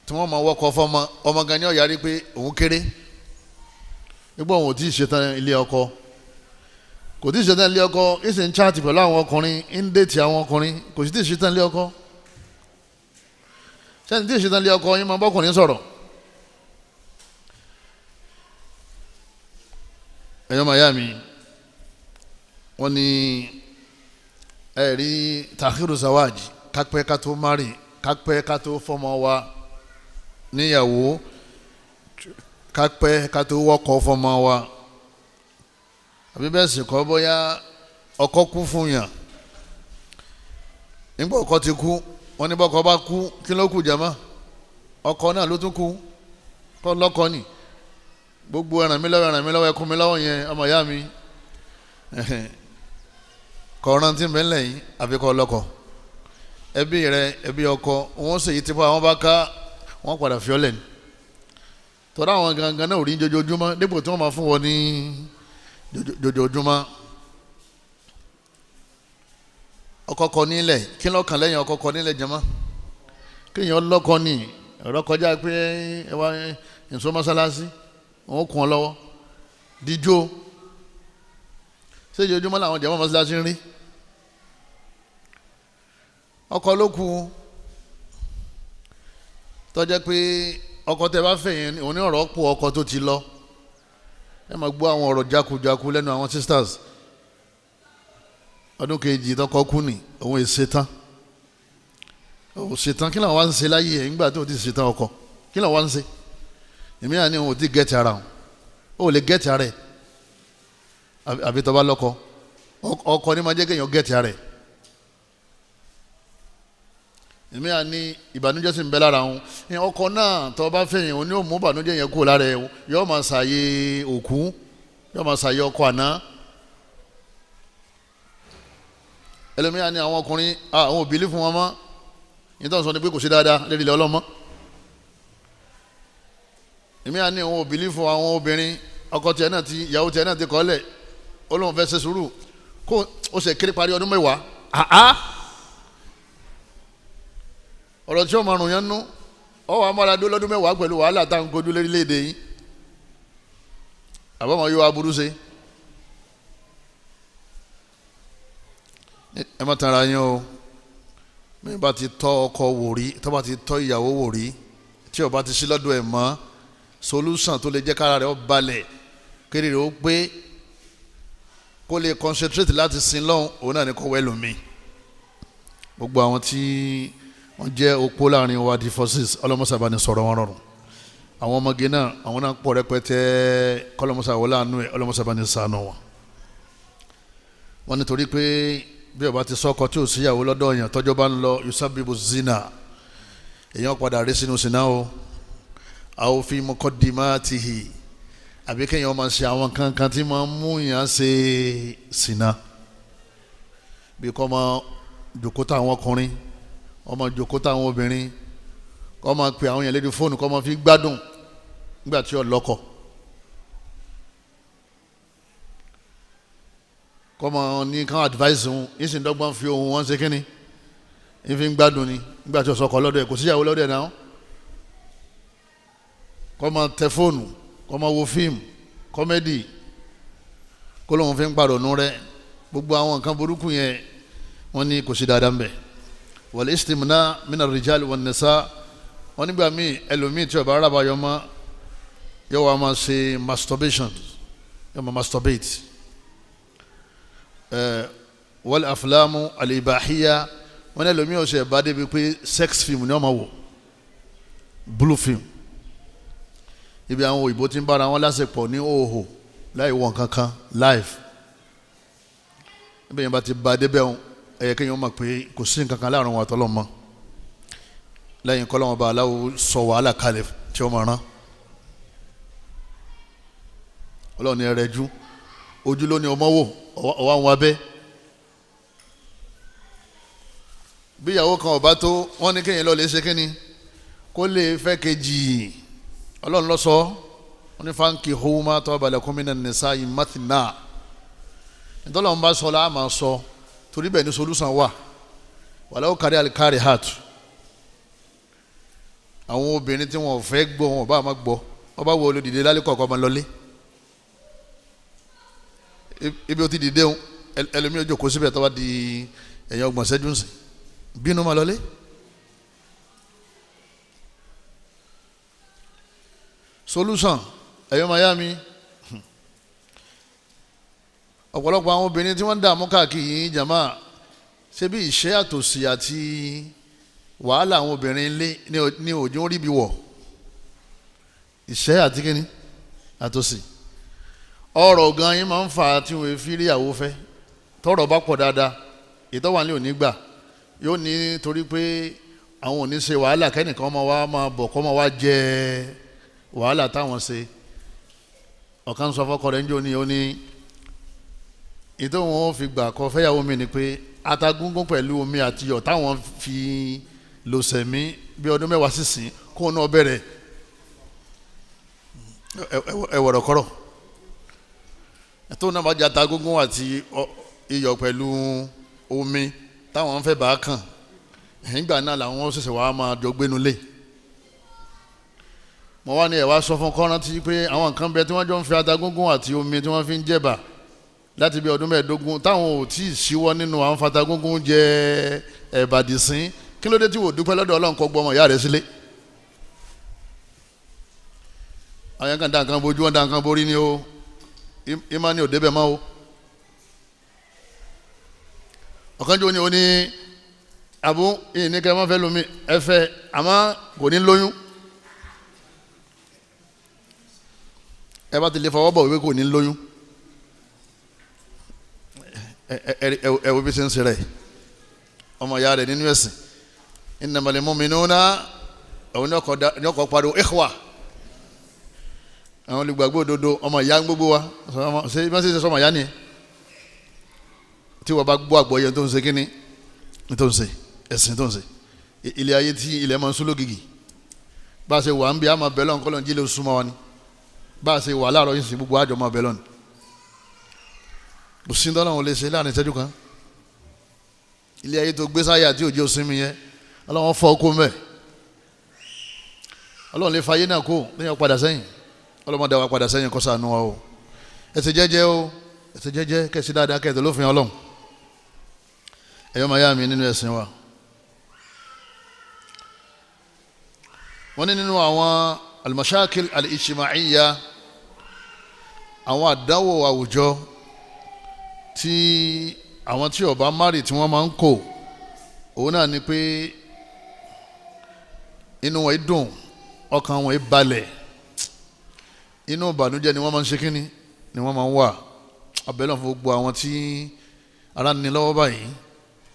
tí wọ́n máa wọ́kọ fọ́mọ, ọmọ gan ni ó yarí pé òun kéré nígbà òun ò tí ì ṣetán ilé ọkọ, kò tí ì ṣetán ilé ọkọ, ìsìn ń chaati pẹ̀lú àwọn ọkùnrin, ń déètì àwọn ọkùnrin, kò sì tí ì ṣetán ilé ọkọ. sẹ́ni tí ì ṣetán ilé ọkọ yín máa bọ́kùnrin sọ̀rọ̀. ẹ̀yọ́ màyá mi wọ́n ní ẹ̀rí takhiru zawaji, kápẹ́ ká tó mari, kápẹ́ ká tó fọmọ wa níyàwó, kápẹ́ ká tó wọ́kọ fọmọ wa. àbí bẹ́ẹ̀ sì kọ́ bóyá ọkọ kú fún yàn, nígbà ọkọ ti kú wọ́n ní bọ́kọ bá kú kí ló kù jàmá, ọkọ náà ló tún kú, kọ́ lọ́kọ ni. gbogbo ẹ̀ràn mi lọ́wọ́ ẹkún mi lọ́wọ́ yẹn ọmọ ìyá mi kọ̀ọ̀ràn tí ń bẹ ńlẹ̀ yìí àfi kọ́ lọ́kọ. ẹbí rẹ ẹbí ọkọ wọn sì yí tipa àwọn bá ká wọn padà fi ọlẹ̀ ni, tọ́lá àwọn gangan náà ò rí jojoojúmọ́ dípò tí wọ́n máa fún wọn ní jojoojúmọ́. ọkọ kọ nílẹ̀ kí ló kàn lẹ́yìn ọkọ kọ nílẹ̀ jẹ́mọ́, kéèyàn lọ́kọ ní ọ̀rọ̀ kọjá pé ẹ wá ìṣó mọ́sálásí wọn kún ọ lọ́wọ́ díjó, ṣé jojoojúmọ́ làwọn jẹ́mọ́ mọ́sálásí ń rí. ọkọ ló kù tọ́jẹ́ pé ọkọ tẹ bá fẹ́ yẹn òní ọ̀rọ̀ pọ̀ ọkọ tó ti lọ. ẹ máa gbọ́ àwọn ọ̀rọ̀ jákujáku lẹ́nu àwọn sisters, ọdún kejì tọkọ kú ni òun èsètán, òun ṣetán, kí làwọn wá ń ṣe láyé ẹ̀ nígbà tó ti ṣetán ọkọ, kí làwọn wá ń ṣe. èmi náà ní òun ò tí gẹ́ẹ̀tì ara òun, ó lè gẹ́ẹ̀tì ara ẹ̀ àbí tó bá lọ́kọ, ọkọ ní máa jẹ́ kéèyàn gẹ́ẹ̀tì ara ẹ̀. èmi náà ní ìbànújẹ́ sì ń bẹ lára òun, ọkọ náà tó bá fẹ̀yìn òun ní òun mú ìbànújẹ́ yẹn kúrò lára ẹ̀, yóò máa ṣàyè òkú, yóò máa ṣàyè ọkọ àná. ẹlòmíràn ní àwọn ọkùnrin àwọn òbí lé fún wọn mọ́, yìí tó ń sọ ni pé kò sí dáadáa lérí ilẹ̀ ọlọ́mọ. èmi à ní àwọn òbí lé fún àwọn obìnrin, ọkọ tiẹ̀ náà ti ìyàwó tiẹ̀ náà ti kọ́ lẹ̀, ó lóun fẹ́ ṣe sùúrù kó o ṣe kéré parí ọdún mẹ́wàá. ọ̀rọ̀ tí ó máa rùn yẹn nú ọwọ́ amáradó lọ́dún mẹ́wàá pẹ̀lú wàhálà tá à ń kojú lérílẹ̀‐èdè yìí, àbámọ̀ yóò wá burú ṣe. ẹ má tanra yín o, bí bá ti tọ́ ọkọ wò rí, tó bá ti tọ́ ìyàwó wò rí, tí ó bá ti sí lọ́dọ̀ ẹ̀ mọ́, solution tó lè jẹ́ kára rẹ̀ ó balẹ̀, kéré rẹ̀ ó pé kó lè concentrate láti sin lọ́hùn, òun náà ni kó wẹ́ lómi. gbogbo àwọn tí wọ́n jẹ́ opó láàrin wa divorces ọlọ́mọsàbá ni sọ̀rọ̀ wọn rọrùn. àwọn ọmọge náà àwọn náà pọ̀ rẹpẹtẹ, kọ́lọ́mọsàbá wọlé àánú ẹ̀ ọlọ́mọsàbá ni ṣàánú wọn. wọ́n nítorí pé bí ó bá ti sọ́kọ tí ò síyàwó lọ́dọ̀ yẹn tọ́jọ́ bá ń lọ yusabibu zina, èèyàn padà rí sínú sinna o, aw fi muqaddimatihi, àbí kéèyàn máa ṣe àwọn kankan tí máa ń mú yàn ṣe sinna, bí kò máa jòkóta àwọn ọkùnrin, kò máa jòkóta àwọn obìnrin, kò máa pe àwọn yẹn lédi fóònù, kò máa fi gbádùn nígbà tí ó lọ́kọ, kò máa ní káwọn advice wọn yìí sì ń dọ́gbọ́n fi ohun wọn ṣe kínní ìfi ń gbádùn ni nígbà tí ó sọkọ lọ́dọ̀ ẹ̀ kò síyàwó lọ́dọ̀ ẹ̀ náà, kó máa tẹ fóònù, kó máa wo fíìmù kọ́mẹ́dì, kó lóun fi ń pàrònú rẹ̀. gbogbo àwọn nǹkan burúkú yẹn wọ́n ní kò sí dáadáa ń bẹ̀. wal istimna min ar-rijal wan nisa, wọ́n nígbà míì ẹlòmíì tí ó bá rábà yọ mọ́ yóò wá máa ṣe masturbation, yóò máa masturbate. wal aflamu al-ibahiyya, wọ́n ní ẹlòmíì ọ̀sẹ̀ bá débi pé sex film ni wọ́n máa wò, blue film, ibi àwọn òyìnbó ti ń bára wọn lásìkò ní òhò láì wọ nǹkan kan live. níbi yẹn bá ti ba débẹ̀ wọn ẹ̀yẹ kéèyàn mọ̀ pé kò sí nǹkan kan láàrin wọn àtọ́lọ́ mọ́, lẹ́yìn kọ́ lọ́wọ́ bá aláwo sọ wàhálà kalẹ̀ tí ó máa rán. ọlọ́run ní ẹrẹ jú ojú ló ní ọmọ wò ọwọ́ àwọn abẹ́. bí ìyàwó kan ọba tó wọ́n ní kéèyàn lọ lè ṣe kínni kó lè fẹ́ kejì ọlọ́run ló sọ wọ́n ní fankihu ma taba lakum minan nisa'i mathna ìtọ́lọ́run bá sọ la máa sọ torí bẹ́ẹ̀ ni solution wà walau kari al-karihat àwọn obìnrin tí wọn ò fẹ́ gbọ́ wọn bá máa gbọ́ wọn bá wọ olódìdé lálẹ́ kọ̀ọ̀kan máa lọlé ibi ó ti dìde ẹlòmíì ojú kò síbẹ̀ tó bá di ẹ̀yìn ọgbọ̀n ṣẹ́jú ńsìn bínú máa lọlé. solution ẹ̀yọ́ mayami ọ̀pọ̀lọpọ̀ àwọn obìnrin tí wọ́n ń dààmú káàkiri yìí jàmá ṣé bí ìṣẹ́ àtòsí àti wàhálà àwọn obìnrin lé ní òjò rí bí wọ̀ ìṣẹ́ àti kíni àtòsí ọ̀rọ̀ gan yín máa ń fà á tí wọ́n fi rí ìyàwó fẹ́ tọ́rọ̀ bá pọ̀ dáadáa ìtọ́wà ní òní gbà yóò ní torí pé àwọn ò ní ṣe wàhálà kẹ́nìkan máa bọ̀ kọ́ máa wá jẹ wàhálà táwọn ṣe ọ̀kan sọ fọ́kọ rẹ̀ ń jò ní ó ní ìtọ́ wọn fi gbà kọ́ fẹ́yàwó mi ni pé atagúngún pẹ̀lú omi àti iyọ̀ táwọn fi lò sẹ̀mí bí ọdún 10 sísìn kó náà bẹ̀rẹ̀ ẹ̀wọ̀rọ̀ kọ́rọ̀ tó náà bá jẹ́ atagúngún àti iyọ̀ pẹ̀lú omi táwọn fẹ́ bá kàn nígbà náà làwọn ṣẹ̀ṣẹ̀ wàá máa jọ gbénu lé mo wá ní ẹ̀ wá sọ fún kọ́rántí pé àwọn nǹkan bẹ tí wọ́n jọ ń fi atagúngún àti omi tí wọ́n fi ń jẹ̀bà láti bí ọdún 15 táwọn ò tí ì ṣíwọ́ nínú àwọn fatagúngún jẹ ẹ̀bàdìsín kí ló dé tí wò dúpẹ́ lọ́dọ̀ Ọlọ́run kọ́ gbọ́mọ ìyá rẹ̀ sílé. àwọn kan dá nǹkan bójú wọn dá nǹkan borí ni o Ìmáà ni ò débẹ̀ mọ́ o. ọ̀kan jò ní o ní àbú ìní kẹ́ ẹ má fẹ́ lómi ẹ fẹ́ àmọ́ kò ní lóyún. ẹ bá ti lè fọwọ́ bọ̀ wípé kò ní lóyún ẹ wo bí ṣe ń ṣe rẹ̀ ọmọ ìyá rẹ̀ nínú ẹ̀sìn innamal mu'minuna àwọn ní ọkọ̀ pariwo ikhwa àwọn olùgbàgbọ́ òdodo ọmọ ìyá gbogbo wa ṣe bí wọ́n ṣe sọmọ ìyá ni tí wọ́n bá gbọ́ àgbọ̀yẹ tó ń ṣe kíní tó ń ṣe ẹ̀sìn tó ń ṣe ilé ayé tí ilẹ̀ máa ń sún lógìgì bá a ṣe wà ń bí a máa bẹ̀ lọ́n kọ́lọ́n jí lè súnmọ́ wa ni bá a ṣe wà láàárọ̀ yìí sí gbogbo àjọ máa bẹ̀ lọ́n kò sí dọ́là wọn lè ṣe láàrin ìṣẹ́jú kan ilé ayé tó gbé sáyà tí òjò sinmi yẹn ọlọ́wọ́n fọ́ kó mẹ́ ọlọ́wọ́n lè fa ayé náà kó lẹ́yìn padà sẹ́yìn ọlọ́wọ́n dá wa padà sẹ́yìn kó ṣàánú wa o ẹ ṣe jẹ́jẹ́ o ẹ ṣe jẹ́jẹ́ kẹ́sì dáadáa kẹ́ẹ̀tẹ̀ lófin ọlọ́run ẹ̀yọ́ máa yá mi nínú ẹ̀sìn wa. wọ́n ní nínú àwọn al-mashakil al-ijtima'iyya àwọn àdáwò àwùjọ tí àwọn tí ó bá márì tí wọ́n máa ń kó òun náà ni pé inú wọn dùn ọkàn wọn balẹ̀ inú ìbànújẹ́ ni wọ́n máa ń ṣe kínní ni wọ́n máa ń wà abẹ́lẹ̀ fún gbogbo àwọn tí ara ní lọ́wọ́ báyìí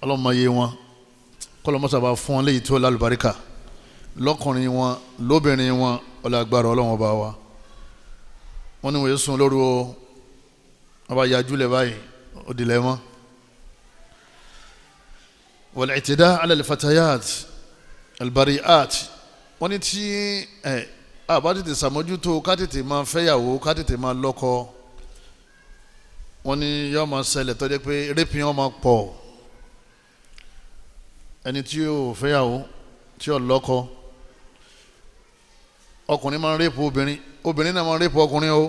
ọlọ́mọye wọn kọ́lọ́mọ́sàbà fún wọn léyìí tó lálùbáríkà lọ́kùnrin wọn lóbìnrin wọn ọlọ́gbàrá ọlọ́wọ́n bá wa wọ́n ní wọ́n yé sùn lóru o wọ́n bá yájú lẹ̀ báyìí ó dilẹ̀ mọ́. wal-i'tidaa 'ala al-fatayat al-bari'at wọ́n ní tí àbá tètè sàmójútó ká tètè máa fẹ́yàwó ká tètè máa lọ́kọ wọ́n ní yóò máa ṣẹlẹ̀ tó jẹ́ pé rẹ́pì yóò máa pọ̀ ẹni tí yóò fẹ́yàwó tí yóò lọ́kọ ọkùnrin máa ń rẹ́pù obìnrin obìnrin náà máa ń rẹ́pù ọkùnrin o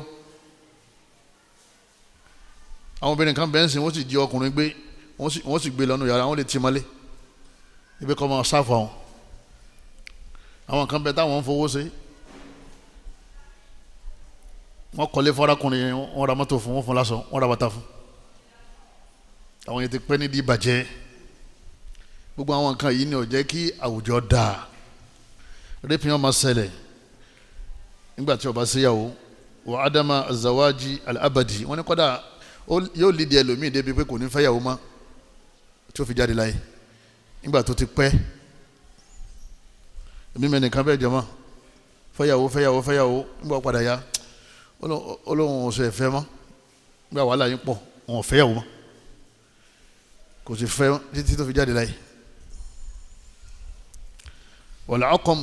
àwọn obìnrin kan bẹ́ẹ̀ ń sìn wọ́n sì jí ọkùnrin gbé wọ́n sì gbé lọ́nu yàrá wọ́n lè tì mọ́lé ibi kọ́ máa sáfù àwọn kan bẹ́ẹ̀ táwọn ń fowó ṣe wọ́n kọ́lé fọ́rákùnrin wọ́n ra mọ́tò fún wọ́n fún lásán wọ́n ra bàtà fún àwọn yẹn ti pẹ́ nídìí ìbàjẹ́ gbogbo àwọn nǹkan yìí ni ò jẹ́ kí àwùjọ dáa rẹ́pì wọn máa ṣẹlẹ̀ nígbà tí ó bá ṣèyàwó wà ádámà azawaji al-abadi wọ́n ní kọ́dà yóò lídìí ẹlòmíì débi pé kò ní fẹ́yàwó mọ́ tí ó fi jáde láyé nígbà tó ti pẹ́ èmi mẹ́nìkan bẹ́ẹ̀ jọmọ́ fẹ́yàwó nígbà padà yá olóhùn ọ̀sẹ̀ ẹ̀fẹ́ mọ́ nígbà wàhálà yín pọ̀ wọn ò fẹ́yàwó mọ́ kò sì fẹ́ títí tó fi jáde láyé wal-aqam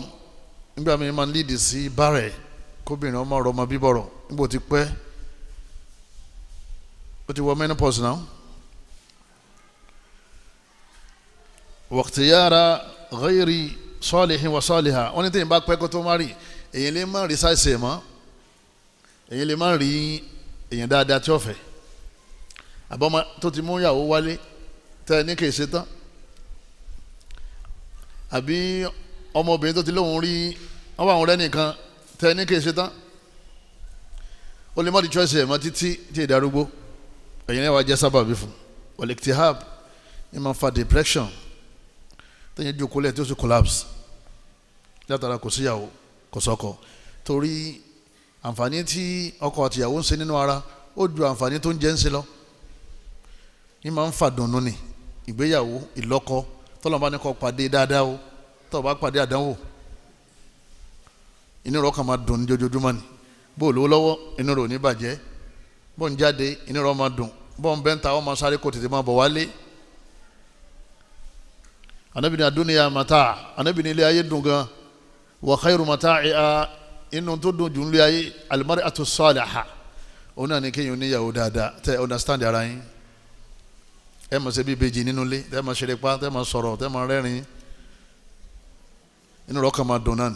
nígbà míì máa ń lead sí bárẹ̀ kóbìnrin ọmọ ọ̀rọ̀ ọmọ bíbọ̀rọ̀ níbo ti pẹ́ ó ti wọ menopause náà. waqtiyara ghayri salihin wa saliha wọ́n ní tẹ́yìn bá pẹ́ kó tó má rí èyàn lè má rí sáìsì mọ́ èyàn lè má rí èyàn dáadáa tí ó fẹ́ àbọ̀mọ́ tó ti mú ìyàwó wálé tẹ́ ẹ ní kì í ṣe tán àbí ọmọbìnrin tó ti lóun rí ọmọ àwọn ọ̀rẹ́ nìkan tẹ́ ẹ ní kì í ṣe tán ó lè má di choice ẹ̀ mọ́ títí tí ìdarúgbó èyàn náà wá jẹ́ sábàbí fún wal-iktihab ní máa fa depression tẹ́yìn jókòó lẹ̀ tí ó sì collapse látara kò síyàwó kò sọ́kọ torí àǹfààní tí ọkọ àtìyàwó ń ṣe nínú ara ó ju àǹfààní tó ń jẹ́ ń ṣe lọ ní máa ń fàdùnnú ni ìgbéyàwó ìlọ́kọ tọ́lọ́mọba ní kó pàdé dáadáa o tọ́ọ̀ bá pàdé àdánwò inú rẹ̀ kàn máa dùn ní jojoojúmọ́ ni bó o lówó lọ́wọ́ inú rẹ̀ ò ní bàjẹ́ bó ń jáde inú rẹ̀ máa dùn bó ń bẹ́ńtà ó máa sáré kó tètè máa bọ̀ wálé anabi ni adúniya mata anabi ni ilé ayé dùn gan wa khayru mata'iha inú tó dùn jù ń lé ayé al-mar'atu as-salihah òun náà ni kéèyàn níyàwó dáadáa tẹ understand ara yín ẹ máa ṣe bí ìbejì nínú ilé tẹ máa ṣeré pa tẹ máa sọ̀rọ̀ tẹ máa rẹ́rìn inú rẹ̀ kàn máa dùn náà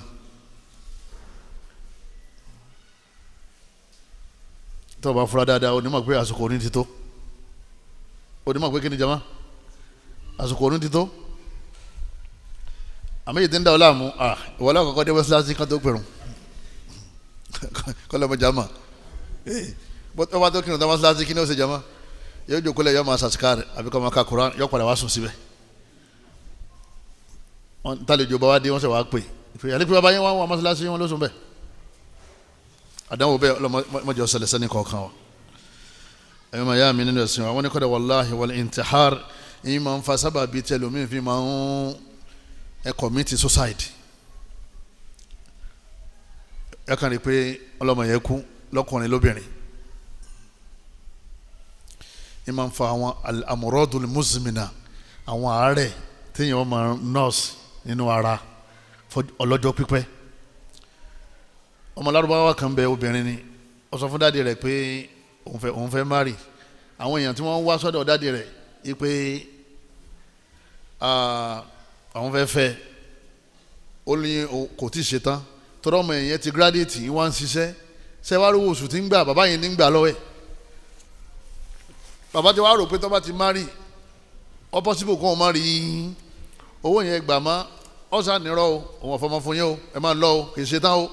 tó bá fura dáadáa onímọ̀ pé àsìkò oní ti tó onímọ̀ pé kí ni jama àsìkò oní ti tó àmì yìí ti ń da ọ láàmú ìwọlé àkọ́kọ́ dé wẹ́sílásí kan tó pẹ̀rùn kọ́lọ́ mọ jama bọ́tọ́ bá tó kírun tó wẹ́sílásí kí ni ó ṣe jama yóò jókòó lẹ̀ yóò máa ṣàṣìkárì àbí kọ́ máa ka Quran yóò padà wá sùn síbẹ̀ wọ́n tàlejò bá wá dé wọ́n sì wá pè àti pé bàbá yẹn wọ́n wà mọ́sálásí wọn ló sùn bẹ́ẹ̀ àdánwò bẹ́ẹ̀ ọlọ́mọdé ọ̀sẹ̀lẹ̀ sẹ́ni kọ̀ọ̀kan wa ẹ̀yọ́ máa yá mi nínú ẹ̀sìn wa wọ́n ní kọ́dà wàláhi wal intihar yìí máa ń fa sábàbí tẹlómìn fi máa ń commit suicide ẹ kàn rí i pé ọlọ́mọ yẹn kú lọ́kùnrin lóbìnrin yìí máa ń fa àwọn al-amradul muzmina àwọn àárẹ̀ téèyàn máa nọ́ọ̀sì nínú ara ọlọ́jọ́ pípẹ́ ọmọ Lárúbáwá kan bẹ obìnrin ni ó sọ fún dáàdi rẹ̀ pé òun fẹ́ mari àwọn èèyàn tí wọ́n wá sọ́dọ̀ dáàdi rẹ̀ yìí pé àwọn fẹ́ ó ní kò tí ì ṣe tán tọ́rọ ọmọ èèyàn ti gírádìtì wọ́n ń ṣiṣẹ́ sẹ́wárò oṣù tí ń gbà bàbá yẹn ní ń gbà lọ́wọ́ ẹ̀ bàbá ti wá rò pé tó bá ti mari ọ pọ́sibò kó o má rí owó yẹn gbà má ọ̀sán nírọ̀ o òun ọ̀fọ̀mọ́ fún yín o ẹ máa lọ o kì í ṣe tán o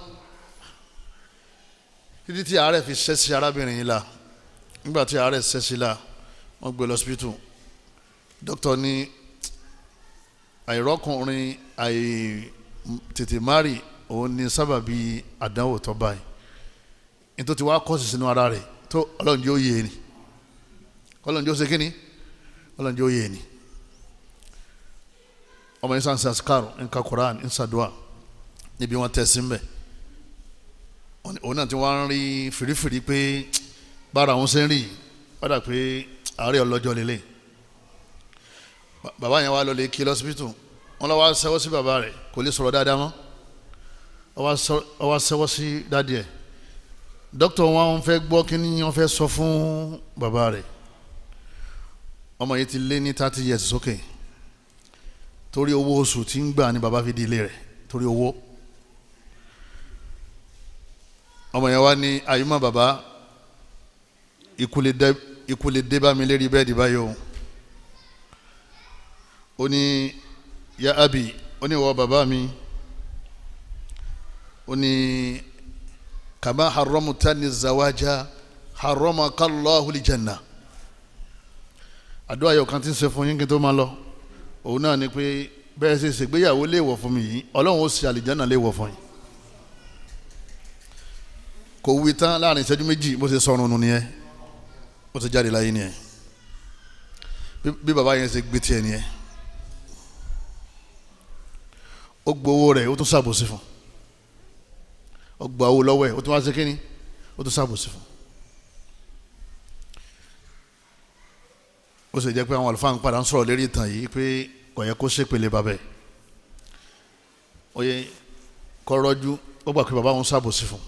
títí tí àárẹ̀ fi ṣẹ́ sí arábìnrin yìí la nígbà tí àárẹ̀ ṣẹ́ sí la wọ́n gbé lọ hospital dókítà ní àìrọ́kùnrin àìtètè mari òun ní sábàbí àdánwò tó báyìí nítorí tí wàá kọ́sì sínú ara rẹ̀ tó ọlọ́run jẹ́ òye ni ọlọ́run jẹ́ òṣè kínní ọlọ́run jẹ́ òye ni ọmọ yìí sàn sàskàrò nǹka Quran nsàdùà níbi wọn tẹ̀ sí mbẹ̀ òun náà ti wá ń rí fìrífìrí pé bára òun ṣe ń rí padà pé àárẹ̀ ọlọ́jọ́ lélẹ̀ bàbá yẹn wá lọ lè kí lọ́sibítù wọn lọ wá sẹ́wọ́ sí bàbá rẹ̀ kò lè sọ̀rọ̀ dáadáa mọ́ ọ wá sẹ́wọ́ sí dádì ẹ̀ dókítà wọn fẹ́ gbọ́ kí ni wọ́n fẹ́ sọ fún bàbá rẹ̀ ọmọ yìí ti lé ní 30 years sókè torí owó oṣù tí ń gbà ní bàbá fi di ilé rẹ̀ torí owó ọmọ yẹn wá ní àyùmọ̀ bàbá ikú lè dé bá mi lérí bẹ́ẹ̀dì báyìí o ó ní ya abi ó ní wọ bàbá mi ó ní kàmá haramtani zawaja haramaka Allahu lijanna àdúrà yóò kan tí ń ṣe fún yín kí n tó máa lọ òun náà ni pé bẹ́ẹ̀ ṣe ṣègbéyàwó léèwọ̀ fún mi yìí ọlọ́run ó ṣe àlìjánà léèwọ̀ fún yín kò wí tán láàrin ìṣẹ́jú méjì bó ṣe sọ̀rùn nù nìyẹn bó ṣe jáde láyé nìyẹn bí bàbá yẹn ṣe gbé tiẹ̀ nìyẹn ó gbowó rẹ̀ ó tún ṣàbòsí fún ó gba owó lọ́wọ́ ẹ̀ ó tún wá ṣe kínní ó tún ṣàbòsí fún ó sì jẹ́ pé àwọn àlùfáà ń padà ń sọ̀rọ̀ lérí ìtàn yìí pé kò yẹ kó ṣépele bàbẹ̀ oye kọ́rọ́jú ó gbà pé bàbá òun ṣàbòsí fún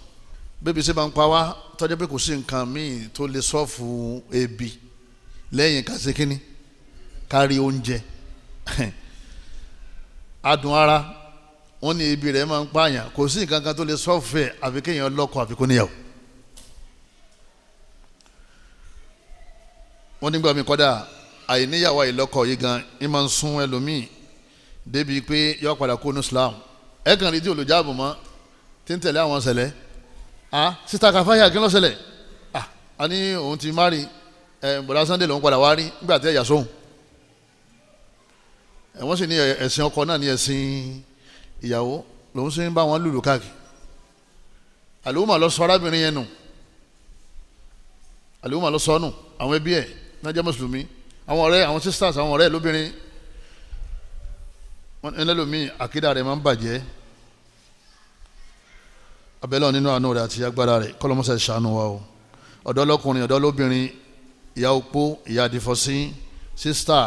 bébí ṣe máa ń pa wá tọ́jú pé kò sí nǹkan míì tó lè sọ́ọ̀fù ebi lẹ́yìn kàṣekínní kárí oúnjẹ adùn ara wọn ní ebi rẹ̀ máa ń pààyàn kò sí nǹkan kan tó lè sọ́ọ̀fù ẹ̀ àfi kéèyàn lọ́kọ àfi kó níyàwó. wọ́n nígbà mi kọ́dà àìníyàwó àìlọ́kọ yìí gan ń máa ń sún ẹlòmíì débi pé yọ padà kó ní Islam ẹ kàn rí tí olùjáàbò mọ́ tí ń tẹ̀lé àwọn ṣẹlẹ̀ sísá kàfáyà kí ló ṣẹlẹ̀ a ní òun ti má rí bọ̀dá Sunday lòun padà wá rí nígbà tí ẹ̀yà sóhun wọ́n sì ní ẹ̀sìn ọkọ náà ní ẹ̀sìn ìyàwó lòun sì ń bá wọn lùlù káàkiri àlùmọ̀ lọ sọ arábìnrin yẹn nù àlùmọ̀ lọ sọ nù àwọn ẹbí ẹ̀ náà jẹ́ mùsùlùmí àwọn ọ̀rẹ́ àwọn sisters àwọn ọ̀rẹ́ lóbìnrin ẹlẹ́lòmíì àkídà rẹ̀ máa ń bàjẹ́ abẹ́lẹ́ nínú àánú rẹ̀ àti agbára rẹ̀ kọ́lọ́mọ́sẹ̀ ṣàánú wa o ọ̀dọ́ lọ́kùnrin ọ̀dọ́ lóbìnrin ìyá opó ìyá àdìfọ́sí sísítà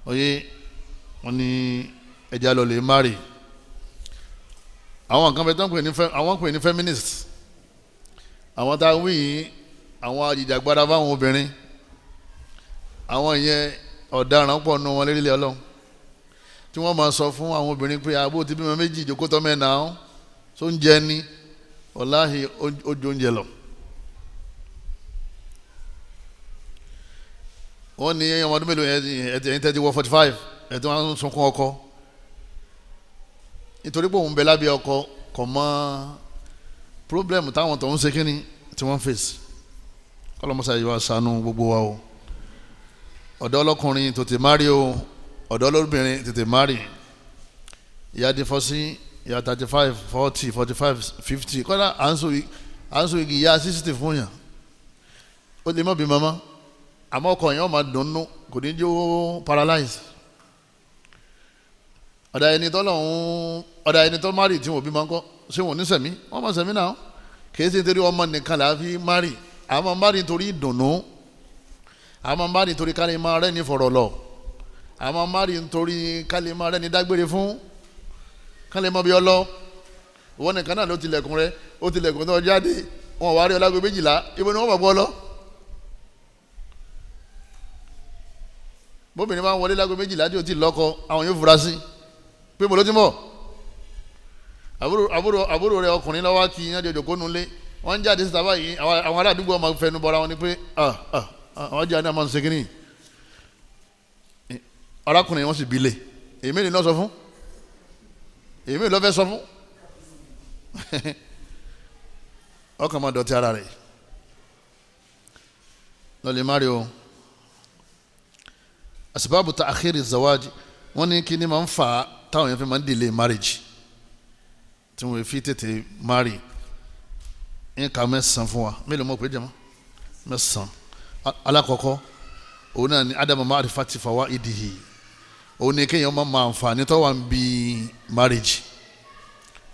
oyè wọn ni ẹja lọ lè márì àwọn nǹkan bẹ tán pè ní feminist àwọn tá a wí yìí àwọn àjìjàgbara fáwọn obìnrin àwọn ìyẹn ọ̀daràn pọ̀ nù wọn lérílẹ̀ Ọlọ́run tí wọ́n máa sọ fún àwọn obìnrin pé àbó ti bímọ méjì ìjókòó tọ́ mẹ́ta ọ́n tó ń jẹ ní wàláhì ojú oúnjẹ lọ. wọ́n ní ọmọ ọdún mélòó ẹ̀yìn tẹ́tí wọ 45 ẹ̀tí wọ́n ń sunkún ọkọ nítorí pé òun bẹ lábẹ́ ọkọ kò mọ problem táwọn tó ń ṣe kínní tí wọ́n fèsì kọ́lọ́mọ́sá yìí wá ṣàánú gbogbo wa o ọ̀dọ́ ọlọ́kùnrin tó ti márí o ọ̀dọ́ lóbìnrin tètè mari ìyá difọ́sí ìyá 35 40 45 50 kọ́dà à ń so igi ìyá 60 fún yàn ó lè má bí mama àmọ́ ọkọ yẹn ó máa dùnnú kò ní jó paralyze ọ̀dà ẹni tó mari tí wọ́n bí máa ń kọ́ ṣé wọ́n ní sẹ̀mí wọ́n máa sẹ̀mí náà kì í ṣe nítorí ọmọ nìkan là á fi mari àmọ́ mari nítorí ìdùnnú àmọ́ mari nítorí ká lè máa rẹ́ ní fọ̀rọ̀ lọ àmọ́ mari nítorí kálí máa rẹ́ni dágbére fún kálí mọ́ bí ọlọ́ ìwọ nìkan náà ló tilẹ̀kùn rẹ ó tilẹ̀kùn tó jáde wọn wá rí ọlágbé 12 ibo ni wọ́n bọ̀ bọ́ lọ. bóbìnrin máa ń wọlé lágbé 12 tí ó ti lọ́kọ àwọn yóò fura sí pé mo ló ti mọ̀ àbúrò rẹ ọkùnrin lọ́wọ́ kí iná jọjọ kó nulẹ̀ wọ́n ń jáde síta báyìí àwọn ará àdúgbò ọmọ fẹnu bọ́ra wọn ni pé àwọn jẹ́ àná máa ń segin ní arákùnrin wọn sì bilé èmi ni náà sọ fún èmi ló fẹ́ sọ fún ọkàn máa dọ̀tí ara rẹ̀ lọ́lẹ̀ mario asibabu ta akhiri zawaj wọ́n ní kí ni máa ń fa táwọn yẹn fi máa ń delay marriage tí wọ́n fi tètè marry nǹkan mẹ́sàn-án fún wa mélòó mọ̀ pé jẹ́ mọ́ mẹ́sàn-án alákọ̀ọ́kọ́ òun náà ni adamu ma'rifati fawaidihi òun ni kéèyàn máa àǹfààní tó wà ń bi marriage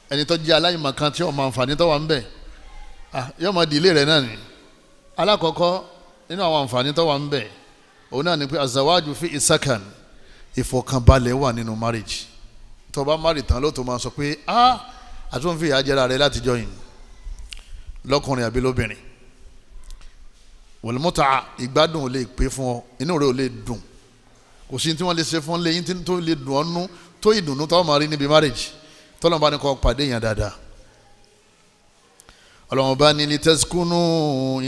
ẹni tó jẹ́ aláìmọ̀ kan tí ó máa àǹfààní tó wà ń bẹ̀ yóò máa dìlé rẹ̀ náà ni alákọ̀ọ́kọ́ nínú àwọn àǹfààní tó wà ń bẹ̀ òun náà ni pé azawaju fi isakan ìfọ̀kànbalẹ̀ wà nínú marriage tó bá marry tán ló tó máa sọ pé àtúnfi àjẹrà rẹ̀ láti jọyìn lọ́kùnrin àbí lóbìnrin wọ̀lùmọ́ta ìgbádùn ò lè pé fún ọ inú rẹ̀ ò lè dùn kò sí tí wọ́n lè ṣe fún lẹ́yìn tó lè dùn ọ́nú tó ìdùnnú tó máa rí níbi marriage tọ́lọ́mù bá ní kọ́ pàdé yẹn dáadáa ọlọ́mù bá ní litaskunu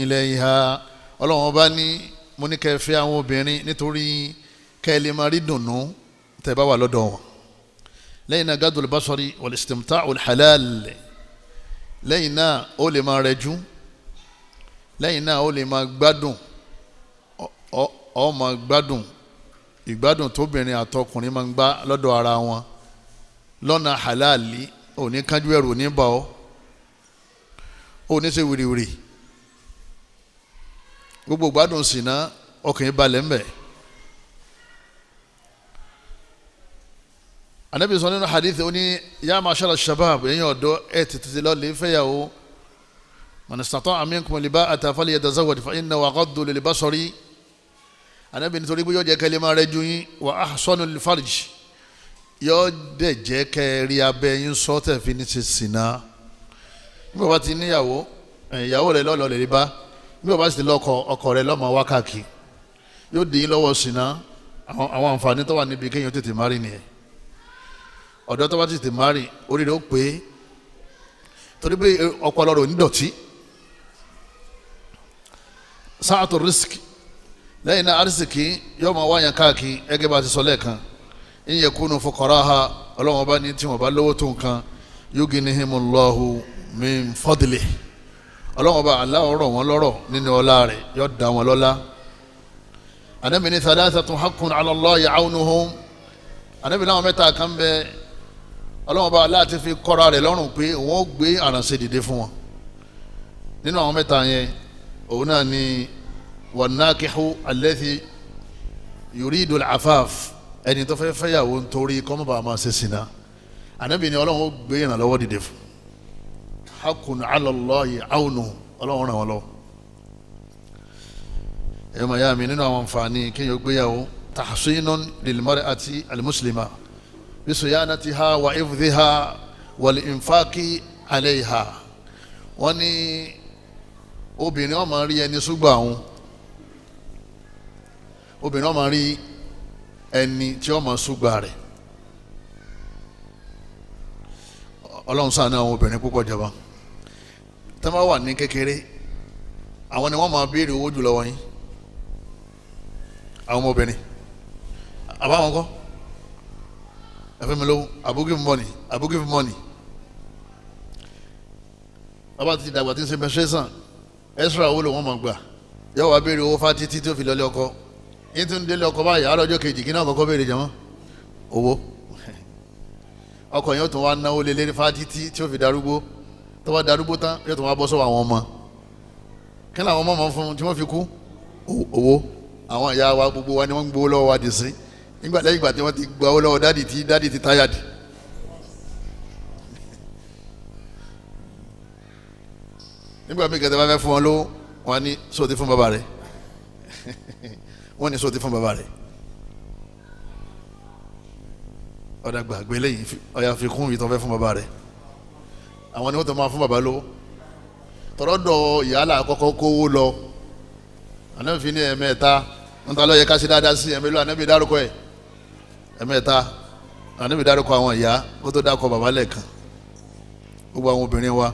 ilayha ọlọ́mù bá ní mo ní kẹ́ fẹ́ àwọn obìnrin nítorí kẹ́ ẹ lè máa rí dùnnú tẹ́ bá wà lọ́dọ̀ wọn lẹ́yìn náà gadul basari wal istimta'ul halal lẹ́yìn náà ó lè máa rẹjú lẹ́yìn náà ó lè máa gbádùn ọ máa gbádùn ìgbádùn tóbìnrin àtọkùnrin máa ń gbá lọ́dọ̀ ara wọn lọ́nà halali òní kánjú ẹrù ní bá ọ òní ṣe wìrìwìrì gbogbo gbádùn sí ná ọkùnrin balẹ̀ ńbẹ̀. anabi sọ nínú hadith ó ní ya ma'shara shabab ẹ̀yin ọ̀dọ́ ẹ̀ tètè lọ lè fẹ́yàwó man istata'a minkum al-ba'ata falyatazawwaj fa innahu aghaddu lil-basari anabi nítorí pé yóò jẹ́ kẹ́lẹ́ máa rẹ́jú yín wa ahsanu lil-farj yóò dẹ̀ jẹ́ kẹ́ẹ̀rí abẹ́ yín sọ́tẹ̀ fi ní ṣe sìnà bí wọ́n bá ti níyàwó ìyàwó rẹ̀ lọ́lọ́ lè rí bá bí wọ́n bá sì ti lọ́kọ ọkọ rẹ̀ lọ́mọ wákàkì yóò dín in lọ́wọ́ sìnà àwọn àǹfààní tó wà níbi kéèyàn tètè márì nìyẹn ọ̀dọ́ tó bá tètè márì orí rẹ̀ ó pé torí pé ọpọlọ rẹ̀ ò ní dọ̀tí sáàtò rísíkì lẹ́yìn náà arísìkì yóò máa wáyàn káàkiri ẹgẹ́ bá ti sọ lẹ́ẹ̀kan in yakunu fuqaraha ọlọ́wọ́n bá ní tí wọ́n bá lówó tó nǹkan yugnihimullahu min fadlihi ọlọ́wọ́n bá aláwọ̀ rọ̀ wọ́n lọ́rọ̀ nínú ọlá rẹ̀ yóò dá wọn lọ́lá. Ànábì ní thalathatun haqqun ala Allahi awnuhum Ànábì láwọn mẹ́ta kan bẹ ọlọ́wọ́n bá aláàtí fi kọ́ra rẹ̀ lọ́rùn pé wọ́n gbé àrànṣe dìde fún wọn nínú àwọn mẹ́ta yẹn òun náà ni wannakihu alladhi yuridu al-afaf ẹni tó fẹ́ fẹ́yàwó nítorí kọ́mọ́bà máa ṣe sìnà Ànábì ní ọlọ́run ó gbé ìrànlọ́wọ́ dìde fún haqqun ala Allahi awnuhum ọlọ́run ràn wọ́n lọ́wọ́. ẹ̀yọ́ màyá mi nínú àwọn àǹfààní kéèyàn gbéyàwó tahsinun lil mar'ati al-muslima bi siyanatiha wa hifdhiha wal infaqi alayha wọ́n ní obìnrin ó máa rí ẹni ṣùgbọ́n àwọn obìnrin ó máa rí ẹni tí ó máa ṣùgbọ́n rẹ̀ ọlọ́run ṣàánú àwọn obìnrin púpọ̀ jọba tí wọ́n wà ní kékeré àwọn ni wọ́n máa béèrè owó jù lọ́wọ́ yín àwọn ọmọbìnrin àbáwọn kọ́ ẹ̀fẹ́ mi lówó I give money bàbá ti dàgbà tí ń ṣe menstruation extra owó ló wọ́n máa gbà yóò wá béèrè owó fá títí tó fi lọ́lé ọkọ yín tún délé ọkọ báyìí àárọ̀jọ́ kejì kí náà kọ́kọ́ béèrè jẹ́mọ́ owó ọkọ yẹn ó tún wá náwó lé lérí fá títí tí ó fi darúgbó tó bá darúgbó tán yóò tún wá bọ́ sọ́wọ́ àwọn ọmọ kí ni àwọn ọmọ máa ń fún tí wọ́n fi kú owó àwọn ìyá wa gbogbo wa ni wọ́n ń gbowó lọ́wọ́ wa dì sí nígbà lẹ́yìn ìgbà tí wọ́n ti gba owó lọ́wọ́ dádì ti táyàdì nígbà míì kẹtẹ bá fẹ́ fún wọn lówó wọn ní sóòtì fún bàbá rẹ̀ wọ́n ní sóòtì fún bàbá rẹ̀ ọ̀dà gbàgbé lẹ́yìn ọ̀yà fi kún ìtọ́ fẹ́ fún bàbá rẹ̀ àwọn ni wọ́n tó máa fún bàbá lówó tọ́rọ́dọ̀ ìyálà àkọ́kọ́ kówó lọ Ànábì fi ní ẹ̀mẹ́ta ń ta lọ́yẹ ká sí dáadáa sí ẹ̀mẹ́lú Ànábì dárúkọ ẹ̀ ẹ̀mẹ́ta Ànábì dárúkọ àwọn ìyá kó tó dákọ bàbá lẹ́ẹ̀kan gbogbo àwọn obìnrin wa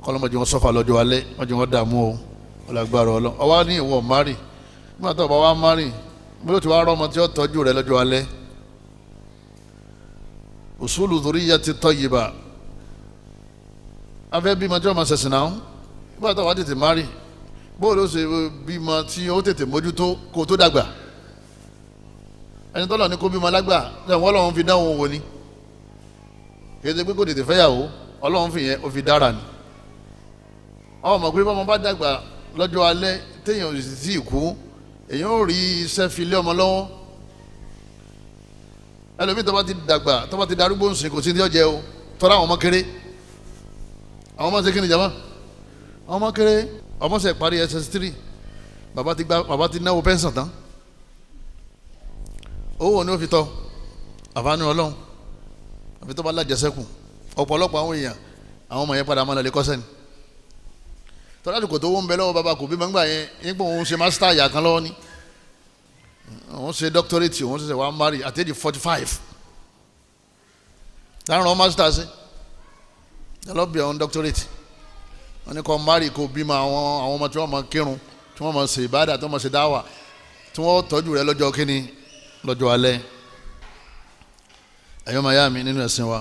kọ́lọ́mọdé wọn sọ́fà lọ́jọ́ alẹ́ wọ́n jẹ́ wọ́n dààmú o ọlágbára ọlọ́ ọwá ní ìwọ mari nígbà tó bá wá mari bí ó ti wá rọ́mọ tí ó tọ́jú rẹ̀ lọ́jọ́ alẹ́ usulu dhurriyyati tayyiba afẹ́ bímọ tí wọ́n máa ṣẹ̀sìn náà nígbà tó wá tètè mari bóòlù ó ṣe bímọ tí ó tètè mójútó kó tó dàgbà ẹni tọ́lọ̀ ní kó bímọ lágbà wọ́n lọ́wọ́n fi dáhùn wò ni kì í ṣe pé kó tètè fẹ́yàwó Ọlọ́run fi yẹn ó fi dára ni ọmọ pé bọ́mọ bá dàgbà lọ́jọ́ alẹ́ téèyàn ò sì tí ì kú èèyàn ò rí iṣẹ́ fi lé ọmọ lọ́wọ́ ẹlòmíì tó bá ti dàgbà tó bá ti darúgbó ń sìn kò sí ní ọjẹ́ o tọ́ra àwọn ọmọ kéré àwọn ọmọ ṣe kí ni jama àwọn ọmọ kéré ọmọ ṣe parí SS3 bàbá ti náwó pẹ́ńsàn tán owó ni ó fi tọ́ àfààní Ọlọ́run àfi tó bá lájẹsẹ́kù ọ̀pọ̀lọpọ̀ àwọn èèyàn àwọn ọmọ yẹn padà máa lọ lè kọ́sẹ́ ni tọ́lá àdìkò tó wọ́n ń bẹ lọ́wọ́ bàbá kò bí mọ́ngbà yẹn nígbà òun ṣe master àyà kan lọ́wọ́ ni òun ṣe doctorate òun ṣẹ̀ṣẹ̀ wá marry at age 45 láàrin wọn master ṣe lọ́bì àwọn doctorate wọn ni kò marry kò bímọ àwọn ọmọ tí wọ́n máa kírun tí wọ́n máa ṣe ìbádà tí wọ́n máa ṣe dáwà tí wọ́n tọ́jú rẹ̀ lọ́jọ́ kínní lọ́jọ́ alẹ́ ẹ̀yọ́ máa yá mi nínú ẹ̀sìn wa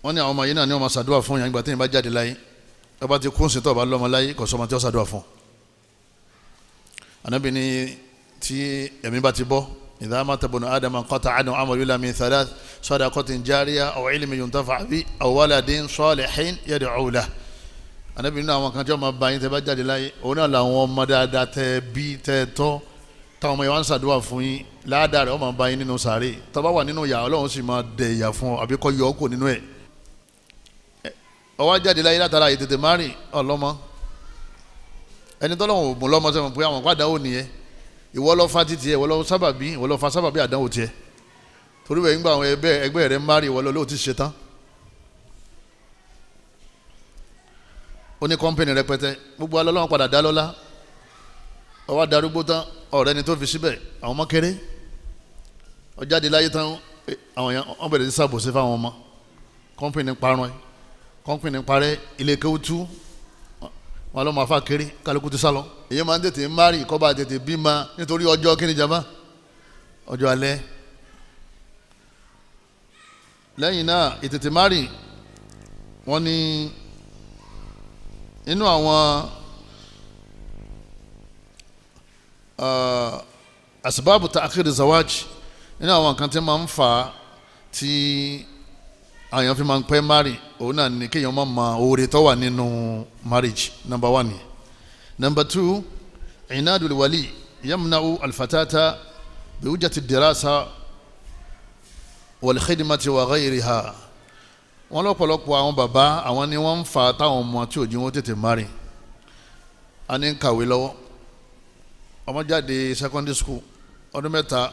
wọ́n ní àwọn ọmọ yìí náà ni wọ́n máa ṣàdúrà fún yàn nígbà tí yẹn bá jáde láyé ọba ti kún sí tó ọba lọ́mọ láyé kò sọmọ tí ó ṣàdúrà fún Ànábì ní tí ẹ̀mí bá ti bọ́ idha mata ibnu adama qata'a anhu amaluhu illa min thalath sadaqatin jariyah aw ilmin yuntafa'u bihi aw waladin salihin yad'u lahu Ànábì ní àwọn kan tí wọ́n máa bá yín tẹ́ bá jáde láyé òun náà làwọn ọmọ dáadáa tẹ́ bí tẹ́ tọ́ táwọn ọmọ yẹn wá ń ṣàdúrà fún yín ládàá rẹ̀ wọ́n máa bá yín nínú sàárè tó bá wà nínú ìyà Ọlọ́run sì máa dẹ̀ ìyà fún ọ àbí kó yọ ọ́ kò nínú ẹ̀ ọwọ́ jáde láyé látara ìtètè márìn ọlọ́mọ ẹni tọ́lọ́wọ̀n ògùn lọ́mọ sẹ́wọ̀n pé àwọn àdánwò nìyẹn ìwọ lọ fa títì ẹ̀ ìwọ lọ fa sábàbí àdánwò tiẹ̀ torí bẹ́ẹ̀ nígbà àwọn ẹgbẹ́ rẹ̀ mari wọlé olóò ti ṣe tán ó ní kọ́ńpìnì rẹpẹtẹ gbogbo alọ́lọ́wọ́n padà dá lọ́lá ọwọ́ darúgbó tán ọ̀rẹ́ ni tó fi síbẹ̀ àwọn ọmọ kéré ọjáde láyé tán àwọn yẹn wọ́n bẹ̀rẹ̀ sí ṣàbòsí fáwọn ọmọ kọ́ńpìnì parun kọ́ńpìnì parẹ́ ilé kéwútú wọn lọ́ máa fà kéré kálukú ti sálọ èyí máa ń tètè mari kọ́ba tètè bímọ nítorí ọjọ́ kíni jama ọjọ́ alẹ́ lẹ́yìn náà ìtètè mari wọ́n ní inú àwọn asbabu ta'khir zawaj nínú àwọn nǹkan tí máa ń fà á tí àyàn fi máa ń pẹ́ mari òun náà ni kéèyàn máa ma oore tó wà nínú marriage number 1 ni number 2 inadul wali yamna'u alfatata biwujati dirasa wal khidmati wa ghayriha wọn lọ́pọ̀lọpọ̀ àwọn bàbá àwọn ni wọ́n ń fa táwọn ọmọ tí ò jí wọn tètè mari a ní kàwé lọ́wọ́ ọmọ jáde secondary school ọdún mẹ́ta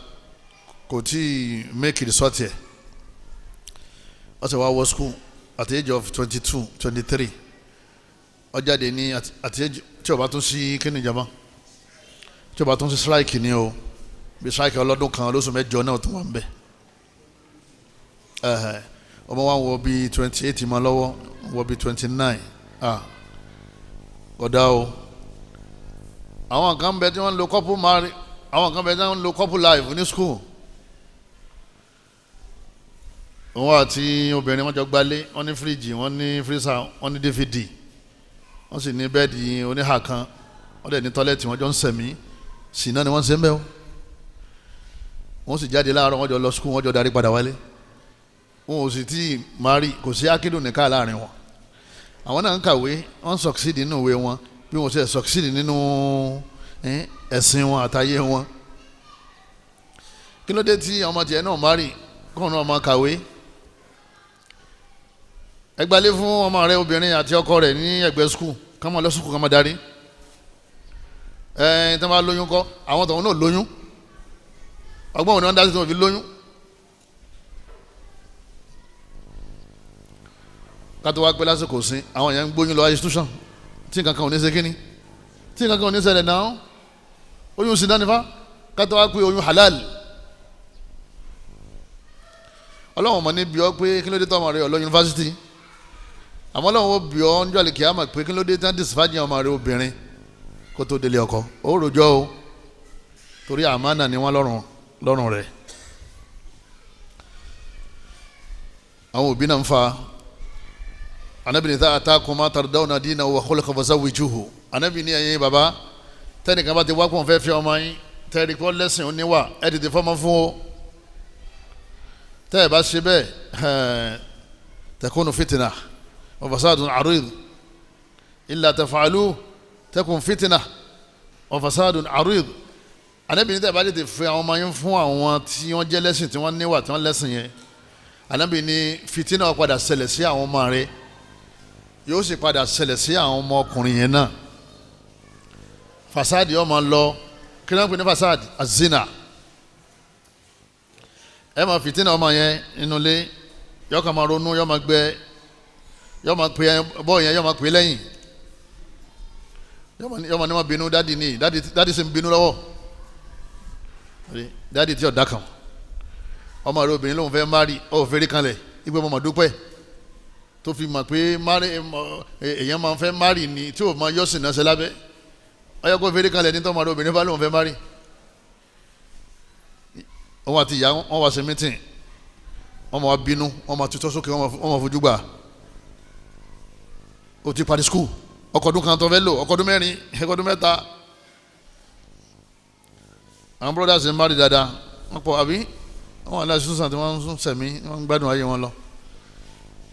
kò tí ì make result yẹ ó sì wá wọ school at the age of 22 23 ó jáde ní at the age tí ó bá tún sí kíni jama tí ó bá tún sí strike ni o bí strike ọlọ́dún kan lóṣù mẹ́jọ náà tó wà ń bẹ̀ ọmọ wa wọ bí 28 ma lọ́wọ́ wọ bí 29 ọ̀dà o àwọn kan bẹ tí wọ́n ń lo couple marriage àwọn kan bẹ tí wọ́n ń lo couple life ní school wọ́n àti obìnrin wọ́n jọ gbálé wọ́n ní fíríjì wọ́n ní freezer wọ́n ní dvd wọ́n sì ní bẹ́ẹ̀dì oníhà kan wọ́n dẹ̀ ní tọ́lẹ̀tì wọ́n jọ ń sẹ̀mí sí náà ni wọ́n ń ṣe ń bẹ́ o wọ́n sì jáde láàárọ̀ wọ́n jọ lọ school wọ́n jọ darí padà wálé wọn ò sì tí mari kò sí akídù nìkan láàrin wọn àwọn náà ń kàwé wọ́n succeed nínú ìwé wọn bí wọ́n ṣe succeed nínú ẹ̀sìn wọn àtayé wọn kí ló dé tí ọmọ tiẹ̀ náà mari kóun náà máa kàwé ẹgbàlé fún ọmọ rẹ obìnrin àti ọkọ rẹ ní ẹgbẹ́ skul ká máa lọ skul ká máa darí tí wọ́n bá lóyún kọ́ àwọn tọ̀hún náà lóyún ọgbọ́n òní wọ́n dá sí tí wọ́n fi lóyún kátó wá pé lásìkò sí àwọn èèyàn ń gbóyún lọ institution tí nǹkan kan ò ní ṣe kíní tí nǹkan kan ò ní ṣẹlẹ̀ náà oyún sí dánífà kátó wá pé oyún halal ọlọ́run mọ̀ ní bí ọ pé kí ló dé tó ọmọ rẹ ọlọ́ yunifásitì àmọ́ ọlọ́run ó bí ọ ń jọ́lẹ̀ kí á mọ̀ pé kí ló dé tán dìsífàjì ọmọ rẹ obìnrin kó tó délé ọkọ ó rojọ́ o torí àmánà ni wọ́n lọ́rùn rẹ̀ àwọn òbí náà ń fa anabi ní ataakum ma tardawna dinahu wa khuluqahu fazawwijuhu anabi ní ẹ̀yin bàbá tẹ́nìkan bá ti wá pọ̀ fẹ́ fi ọmọ yín tẹ́rì kọ́ lẹ́sìn oníwà ẹ̀ tètè fọ́mọ fún o tẹ́ ẹ̀ bá ṣe bẹ́ẹ̀ takunu fitna wa fasadun arid illa taf'alu takun fitna wa fasadun arid anabi ní tẹ́ ẹ̀ bá tètè fi àwọn ọmọ yín fún àwọn tí wọ́n jẹ́ lẹ́sìn tí wọ́n níwà tí wọ́n lẹ́sìn yẹn anabi ní fitina ó padà ṣẹlẹ̀ sí àwọn ọmọ rẹ̀ yóò sì padà ṣẹlẹ̀ sí àwọn ọmọ ọkùnrin yẹn náà fasadi ọmọ lọ kí ló ń pè ní fasadi azina ẹ máa fìtínà ọmọ yẹn nínú ilé yóò kàn máa ronú yóò máa gbẹ yóò máa pè bọ́ọ̀ yẹn yóò máa pè lẹ́yìn yóò máa ní wọn bínú dádì ní dádì sì ń bínú lọ́wọ́ dádì tí ọ̀dà kan ọmọ rẹ obìnrin lòun fẹ́ mari ọ̀ fẹ́rí kanlẹ̀ ìgbẹ́ ọmọ dúpẹ́ tó fi mọ̀ pé èèyàn máa fẹ́ mari ni tí ò máa yọ̀sìn náà ṣe lábẹ́ ọyọ́ kó fẹ́rí kanlẹ̀ ní tọ́mọ rẹ obìnrin bá lòun fẹ́ mari wọ́n àti ìyá wọn wá sí mítìn wọ́n máa bínú wọ́n máa tutọ́ sókè wọ́n máa fojú gbà ó ti parí skul ọkọ̀ọdún kan tó fẹ́ lò ọkọ̀ọdún mẹ́rin ọkọ̀ọdún mẹ́ta àwọn brothers ń mari dáadáa wọ́n pọ̀ àbí wọ́n wà láti sùn tí wọ́n ń sẹ̀mí wọ́n ń gbádùn ayé wọn lọ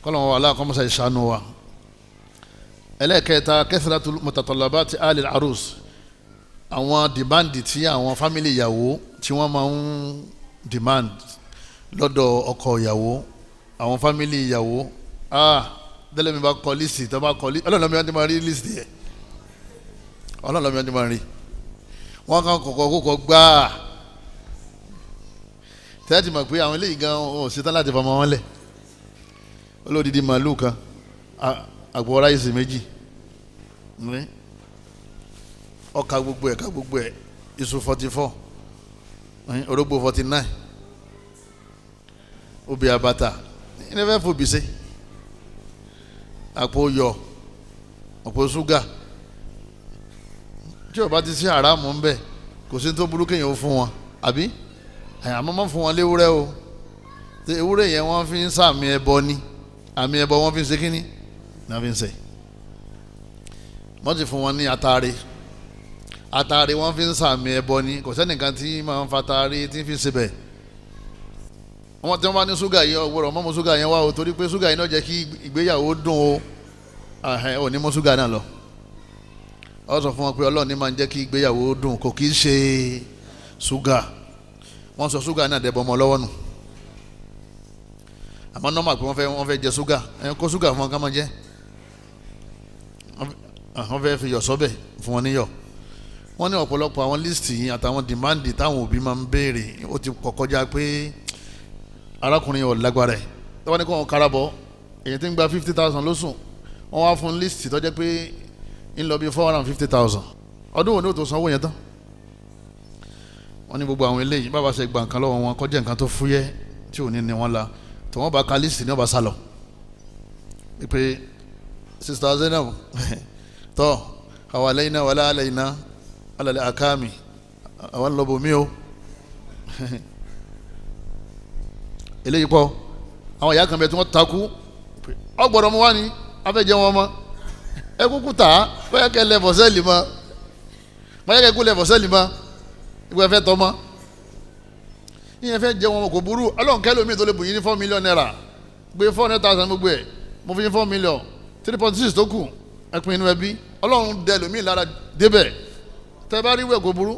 kọ́lọ̀ wọn wà láàkọ́mọ́sá ìṣàánú wa ẹlẹ́ẹ̀kẹta kathratu mutatallabati alil arus àwọn dìmáàndì tí àwọn fámìlì ìyàwó tí wọ́n máa ń demand lọ́dọ̀ ọkọ ìyàwó àwọn fámìlì ìyàwó dẹ́lẹ̀ mi bá kọ lísì tó bá kọ lísì ọlọ́run lọ́mọ yẹn ti máa rí lísì yẹn ọlọ́run lọ́mọ yẹn ti máa rí wọ́n kàn kọ̀kọ́ gbáà tẹ́tí mọ̀ pé àwọn eléyìí gan ò ṣetán láti fọmọ wọn lẹ̀ olódìdí màálù kan àgbò ráìsì méjì ọkà gbogbo ẹ̀ iṣu 44 orógbó 49 obì àbàtà ilé fẹ́ fòbí sí àpò yọ àpò ṣúgà tí o bá ti sí àràmù ń bẹ kò sí tó burú kéèyàn ó fún wọn àbí àmọ́ mọ́ fún wọn léwúrẹ́ o ewúrẹ́ yẹn wọ́n fi ń sàmì ẹbọ ni àmì ẹbọ wọ́n fi ń ṣe kínní náà fi ń ṣe wọ́n ti fún wọn ní àtàrí wọ́n fi ń sàmì ẹbọ ni kò sẹ́nìkan tí máa ń fa àtàrí tí ń fi ṣe bẹ́ẹ̀ wọ́n tí wọ́n bá ní ṣúgà yìí ọ̀gbọ́dọ̀ mọ́ mú ṣúgà yẹn wá o torí pé ṣúgà yìí náà jẹ́ kí ìgbéyàwó dùn o ò ní mú ṣúgà náà lọ ọ sọ fún wọn pé Ọlọ́run ní máa ń jẹ́ kí ìgbéyàwó dùn kò kì í ṣe ṣúgà wọ́n sọ ṣúgà náà dẹ̀bọ̀ ọmọ lọ́wọ́ nù àmọ́ nọ́mà pé wọ́n fẹ́ jẹ ṣúgà kó ṣúgà fún wọn ká máa jẹ wọ́n fẹ́ fi yọ̀ sọ́bẹ̀ fún wọn níyọ̀ wọ́n ní ọ̀pọ̀lọpọ̀ àwọn lísìtì yìí àtàwọn dìmáàndì táwọn òbí máa ń béèrè ó ti kọjá pé arákùnrin ò lágbára ẹ̀ tó bá ní kó wọn karabọ̀ èyí tí ń gba 50,000 lóṣù wọ́n wá fún lísìtì tó jẹ́ pé ń lọ bí 450,000 ọdún wo ni ó tó sanwó yẹn tán wọ́n ní gbogbo àwọn eléyìí bàbá ṣe gba nǹkan lọ́wọ́ wọn kọjá nǹkan tó fúyẹ́ tí ò ní ní wọn la tó wọ́n bá ka lísìtì ní ọba sálọ pé sista Zainab tọ́ àwọn alẹ́ iná wàlá alẹ́ iná alẹ́ àkáàmì àwọn lọ́bọ̀ mí o eléyìí pọ̀ àwọn ìyá kan bẹ tí wọ́n takú ọgbọ̀dọ̀ mu wá ní afẹ́jẹ́ wọn mọ́ ẹ kúkú tà á báyà kẹ́ lẹ́fọ̀ sẹ́ẹ̀lì mọ́ báyà kẹ́ kú lẹ́fọ̀ sẹ́ẹ̀lì mọ́ ìwé ẹ̀fẹ́ tọ́ mọ́ ìyẹn fẹ́ jẹ́ wọn kò burú ọlọ́run kẹ́ lómi tó lè bù yín ní 4 million naira gbé 400,000 gbogbo ẹ̀ mo fi yín 4 million 3.6 tó kù ẹ̀pin inú ẹbí ọlọ́run dẹ lómi lára débẹ̀ tẹ́ bá rí wẹ̀ kò burú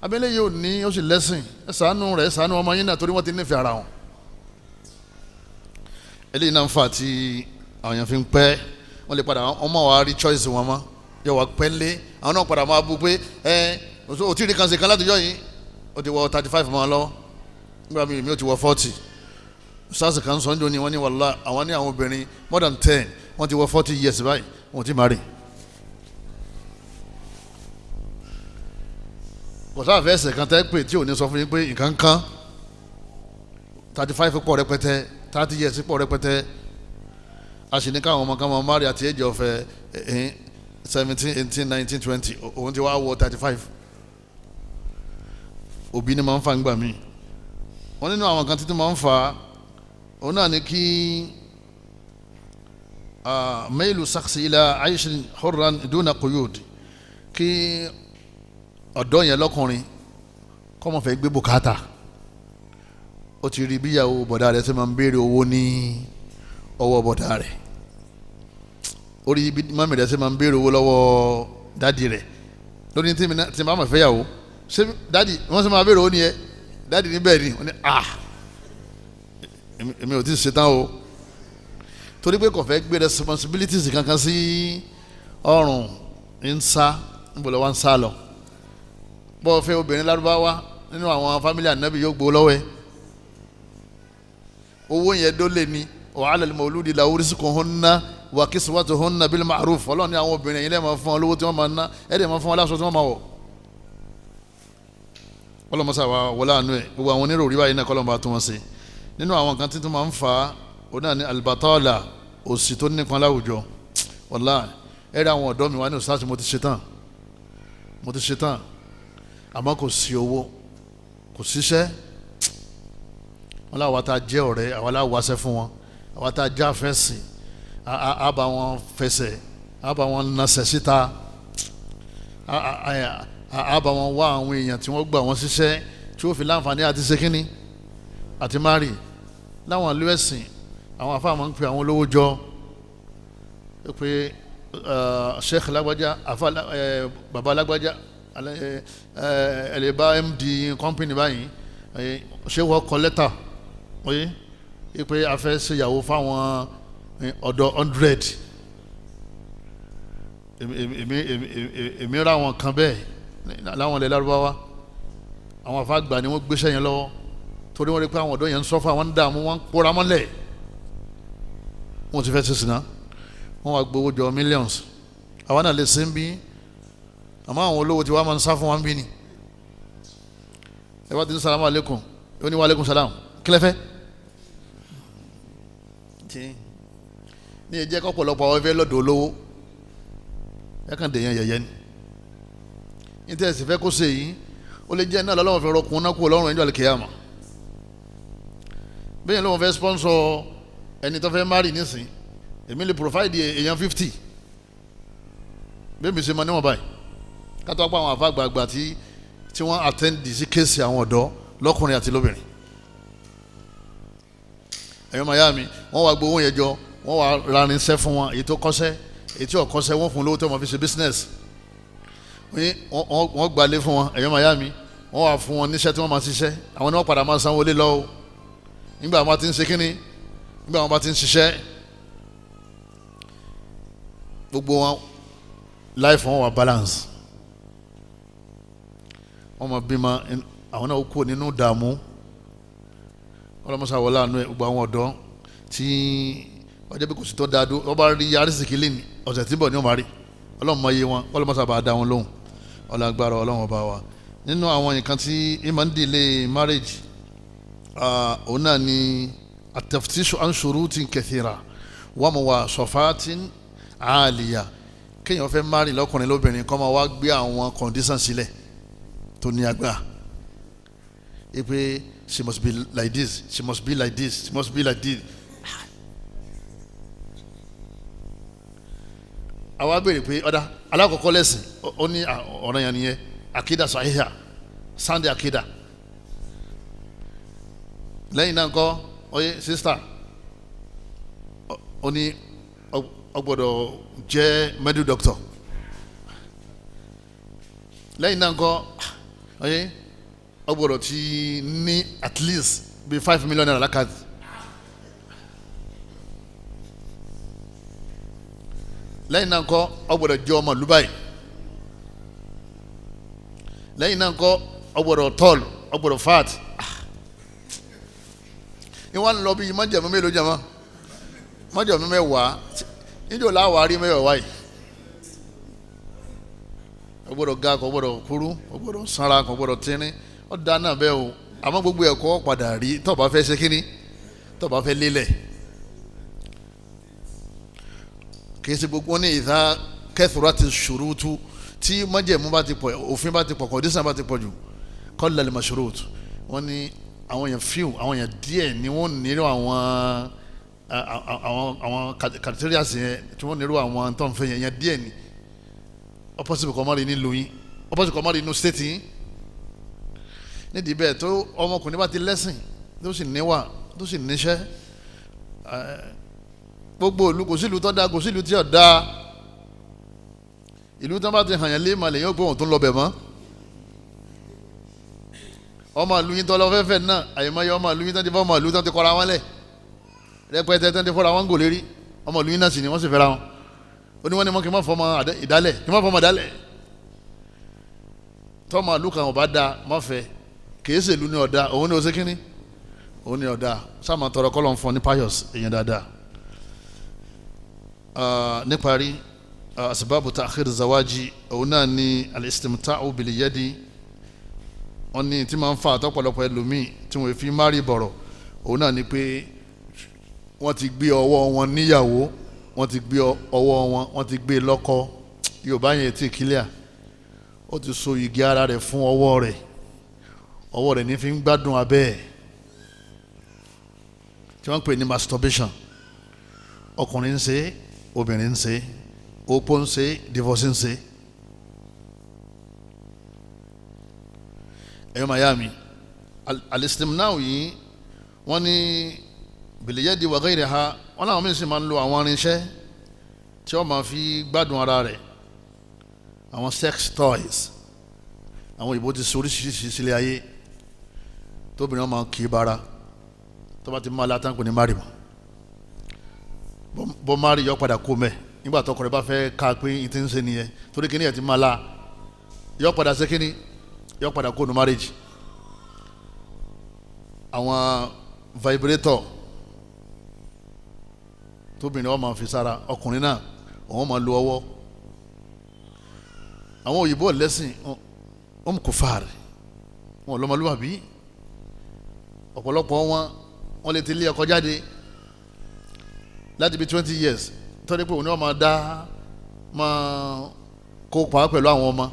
abẹ́lé yìí ò ní ó sì lẹ́sìn ẹ ṣàánú rẹ̀ ẹ ṣàánú ọmọ yín náà torí wọ́n ti nífẹ̀ẹ́ ara wọn eléyìí náà ń fà tí àwọn èèyàn fi ń pẹ́ wọ́n lè padà ọmọ wa rí choice wọn mọ́ yọ wá pẹ́ lé àwọn náà padà máa bú pé o tí ì rí kan ṣe kan látijọ́ yìí o ti wọ 35 mọ́ ọ lọ́wọ́ nígbà mi ò ti wọ 40 sars kan sọ níjọ́ ni wọ́n ní wàllá àwọn ní àwọn obìnrin more than 10 wọ́n ti wọ 40 years báyìí wọ́n ti marry. kò sáà fẹ́ ẹsẹ̀ kan tẹ́ pé tí ò ní sọ fún yín pé nǹkan kan 35 pọ̀ rẹpẹtẹ 30 years pọ̀ rẹpẹtẹ a sì ní káwọn ọmọ kan máa marry àti age of 17 18 19 20 òun ti wá wọ 35 òbí ni máa ń fa ń gbà mí wọ́n nínú àwọn kan títí máa ń fa òun náà ni kí mailu saksi ila aishin hurran duna quyud kí ọ̀dọ́ yẹn lọ́kùnrin kọ́ mọ̀ fẹ́ gbé bùkátà ó ti rí bíyàwó bọ̀dá rẹ̀ ṣe máa ń béèrè owó ní ọwọ́ bọ̀dá rẹ̀ ó rí bí mọ́mí rẹ̀ ṣe máa ń béèrè owó lọ́wọ́ dádì rẹ̀ lórí tí màmá fẹ́ yàwó ṣé dádì wọ́n ṣe máa béèrè owó nìyẹn dádì ní bẹ́ẹ̀ ni wọ́n ní èmi ò tí ì ṣetán o torí pé kò fẹ́ gbé responsibilities kankan sí ọrùn ń sá níbo lọ́wọ́ ń sá lọ bọ́ fẹ́ obìnrin lárúbáwá nínú àwọn fámílì ànábì yóò gbó lọ́wọ́ ẹ̀ owó yẹn dó lé ní wa 'ala al-mawludi lahu rizquhunna wa kiswatuhunna bil ma'ruf ọlọ́run ní àwọn obìnrin yìí lẹ́ẹ̀mọ́ fún wọn lówó tí wọ́n máa ná ẹ̀ẹ́dẹ̀ máa fún wọn láṣọ tí wọ́n máa wọ̀ ọlọ́mọṣà wa wọlé àánú ẹ̀ gbogbo àwọn oníròrí báyìí náà kọ́lọ́mọba tó wọn ṣe nínú àwọn kan tí tó máa ń fa ó náà ní albatala òsì tó nípọn láwùjọ wàláhì ẹ̀rẹ́ àwọn ọ̀dọ́ mi wá ní òṣìṣẹ́ mo ti ṣetán àmọ́ kò sí owó kò síṣẹ́ wọn láwa tá a jẹ́ ọ̀rẹ́ àwa láwa wáṣẹ́ fún wọn àwa tá a já fẹ́sìn á bá wọn fẹsẹ̀ á bá wọn nasẹ̀ síta á bá wọn wá àwọn èèyàn tí wọ́n gbà wọ́n síṣẹ́ tí ó fi láǹfààní àti ṣe àti mari láwọn ìlú ẹ̀sìn àwọn afáà máa ń pe àwọn olówó jọ pé sheikh lágbájá afa baba lágbájá ẹlẹ́bá md company báyìí ṣé wọ́n kọ lẹ́tà oye pé a fẹ́ ṣèyàwó fáwọn ọ̀dọ́ 100 èmi ra àwọn kan bẹ́ẹ̀ láwọn ilẹ̀ lárúbáwá àwọn afáà gbà ni wọ́n gbéṣẹ́ yẹn lọ́wọ́ torí wọ́n rí pé àwọn ọ̀dọ́ yẹn ń sọ́fà wọ́n ń dààmú wọ́n ń pòórá mọ́lẹ̀ wọ́n ti fẹ́ ṣe sìnà wọ́n wá gbowó jọ millions àwa náà lè ṣe ń bí àmọ́ àwọn olówó tí wàá máa ń sá fún wa ń bí ni ẹ bá ti ní salamu aleykum ó ní wa aleykum salam kílẹ̀ fẹ́ ní ẹjẹ́ kọ́pọ̀lọpọ̀ àwọn ẹfẹ́ lọ́dọ̀ olówó ẹ kàn dèèyàn yẹ̀yẹ́ ni ní tẹ́sí fẹ́ kó ṣe yìí ó lè jẹ́ náà lọ́wọ́ fẹ́ rọkùn náà kú ọlọ́run ẹjọ́ àlùkìyámà bẹ́ẹ̀ lọ́wọ́ fẹ́ sponsor ẹni tó fẹ́ marry nísìn èmi lè provide èèyàn 50 bẹ́ẹ̀ mi ṣe máa níwọ̀n báyìí kátó apá àwọn àfa àgbààgbà tí wọ́n attend sí kéèsì àwọn ọ̀dọ́ lọ́kùnrin àti lóbìnrin ẹ̀yọ́ màyá mi wọ́n wá gbowó yẹn jọ wọ́n wá rarinṣẹ́ fún wọn èyí tó kọ́ṣẹ́ èyí tí ò kọ́ṣẹ́ wọ́n fún lówó tó wọ́n fi ṣe business wọ́n gbalé fún wọn ẹ̀yọ́ màyá mi wọ́n wá fún wọn níṣẹ́ tí wọ́n máa ṣiṣẹ́ àwọn ni wọ́n padà máa sanwó lé lọ́wọ́ nígbà wọn bá ti ń ṣe kínní nígbà wọn bá ti ń ṣiṣẹ́ gbogbo wọn life wọn wà balance wọ́n máa bímọ àwọn náà kú nínú dààmú ọlọ́mọṣà wọlé àánú ẹ̀ gbogbo àwọn ọ̀dọ́ tí wọ́n jẹ́ bí kò sí tó dáadó wọ́n bá rí arísìkí lé ní ọ̀sẹ̀ tí ń bọ̀ ní ọmọ rí ọlọ́run mọ iye wọn ọlọ́mọṣà bá dá wọn lóhùn ọlọ́gbàrá ọlọ́run ọba wa nínú àwọn nǹkan tí ìmọ̀ ń dìlé marriage òun náà ni at-taftishu an shurutin kathira wa muwasafatin aliya kéèyàn fẹ́ marry lọ́kùnrin lóbìnrin kó máa wá gbé àwọn conditions sílẹ̀ tó ní agbára ipe she must be like this, she must be like this, she must be like this. àwa béèrè pé ọ̀dà alákọ̀ọ́kọ́ lẹ́sìn ó ní ọ̀ràn yẹn nìyẹn akida sahiha sunday akida lẹ́yìn náà kọ́ oye sista ó ní ó gbọ́dọ̀ jẹ́ medical doctor lẹ́yìn náà kọ́ oye ó gbọ́dọ̀ ti ní at least bí 5 million naira lákàtí lẹ́yìn náà kọ́ ó gbọ́dọ̀ jẹ́ ọmọ Dubai lẹ́yìn náà kọ́ ó gbọ́dọ̀ tall ó gbọ́dọ̀ fat ni wọ́n lọ bí májàmú mélòó jama májàmú mẹ́wàá níjọ́ láwàá rí mẹ́wàá yìí ó gbọ́dọ̀ ga kò gbọ́dọ̀ kúrú ó gbọ́dọ̀ sanra kò gbọ́dọ̀ tínrín ó dá náà bẹ́ẹ̀ o àmọ́ gbogbo ẹ̀kọ́ padà rí tó bá fẹ́ ṣe kínní tó bá fẹ́ lélẹ̀ kìí ṣe gbogbo wọn ní ìdá kẹsùrátì ṣùrùtù tí májẹ̀mú bá ti pọ̀ òfin bá ti pọ̀ kọ̀dísàn bá ti pọ̀ jù kọ́lá lè mashurut wọ́n ní àwọn èèyàn few àwọn èèyàn díẹ̀ ni wọ́n nílò àwọn kàtíríàs yẹn tí wọ́n nílò àwọn tó ń fẹ́ yẹn díẹ̀ ni opposite kọ́ mọ́rin nílùú yín opposite kọ́ mọ́rin inú state yín nídìí bẹ́ẹ̀ tó ọmọkùnrin bá ti lẹ́sìn tó sì níwà tó sì níṣẹ́ gbogbo ìlú kò sí ìlú tó dáa kò sí ìlú tí ò dáa ìlú tó bá ti hàn yẹn lé màlẹ̀ yóò gbóhùn tó ń lọ bẹ̀ mọ́ ọmọ ìlú yín tó lọ fẹ́fẹ́ náà àyèmáyé ọmọ ìlú yín tó ti fọ́ ọmọ ìlú tó ti kọ́ra wọn lẹ̀ rẹpẹtẹ tó ti fọ́ra wọn gò lérí ọmọ ìlú yín náà sì ni wọ́n sì fẹ́ra wọn ó ní wọ́n ní mọ́ kí n má fọmọ ìdálẹ̀ kí n má fọmọ ìdálẹ̀ tọ́mọ ìlú kan ò bá da má fẹ́ kìí ṣèlú ní ọ̀dà òun ní o ṣe kínní òun ní ọ̀dà sáàmà tọrọ kọ́lọ̀ ń fọ ní pius èèyàn dáadáa níparí asbabu ta'khir zawaji òun náà ní al-istimta'u bil yadi wọ́n ní tí máa ń fa àtọ́pọ̀lọpọ̀ ẹlòmíì tí wọ́n fi márì bọ̀rọ̀ òun náà ni pé wọ́n ti gbé ọwọ́ wọn níyàwó wọ́n ti gbé ọwọ́ wọn wọ́n ti gbé lọ́kọ yorùbá yẹn ti kílíà ó ti so igi ara rẹ̀ fún ọwọ́ rẹ̀ ní fi ń gbádùn abẹ́ ẹ̀ tí wọ́n ń pè ní masturbation ọkùnrin ń ṣe obìnrin ń ṣe opó ń ṣe divorce ń ṣe ẹ̀yọ́ mayami al-istimna'u yìí wọ́n ní bil-yadi wa ghayriha wọ́n láwọn mìíràn sì máa ń lo àwọn irinṣẹ́ tí wọ́n máa fi gbádùn ara rẹ̀ àwọn sex toys àwọn òyìnbó ti so oríṣiríṣi sílé ayé tóbìnrin wọn máa kì í bara tó bá ti máa látàn kò ní má rí mọ́ bọ́ má rí yọ padà kó mẹ́ nígbà tó ọkùnrin bá fẹ́ ká pé n ti ń ṣe nìyẹn torí kíní ẹ̀ ti máa la yọ padà ṣe kíní yọ padà kó nu marriage àwọn vibrator tóbìnrin wọn máa fi sára, ọkùnrin náà òun máa lo ọwọ́. àwọn òyìnbó lẹ́sìn wọn kò fàárẹ̀ wọn lọ́mọlúwàbí, ọ̀pọ̀lọpọ̀ wọn lè ti lé ọkọ jáde láti bí 20 years tọ́jú pé òun ni wọ́n máa kópa pẹ̀lú àwọn ọmọ.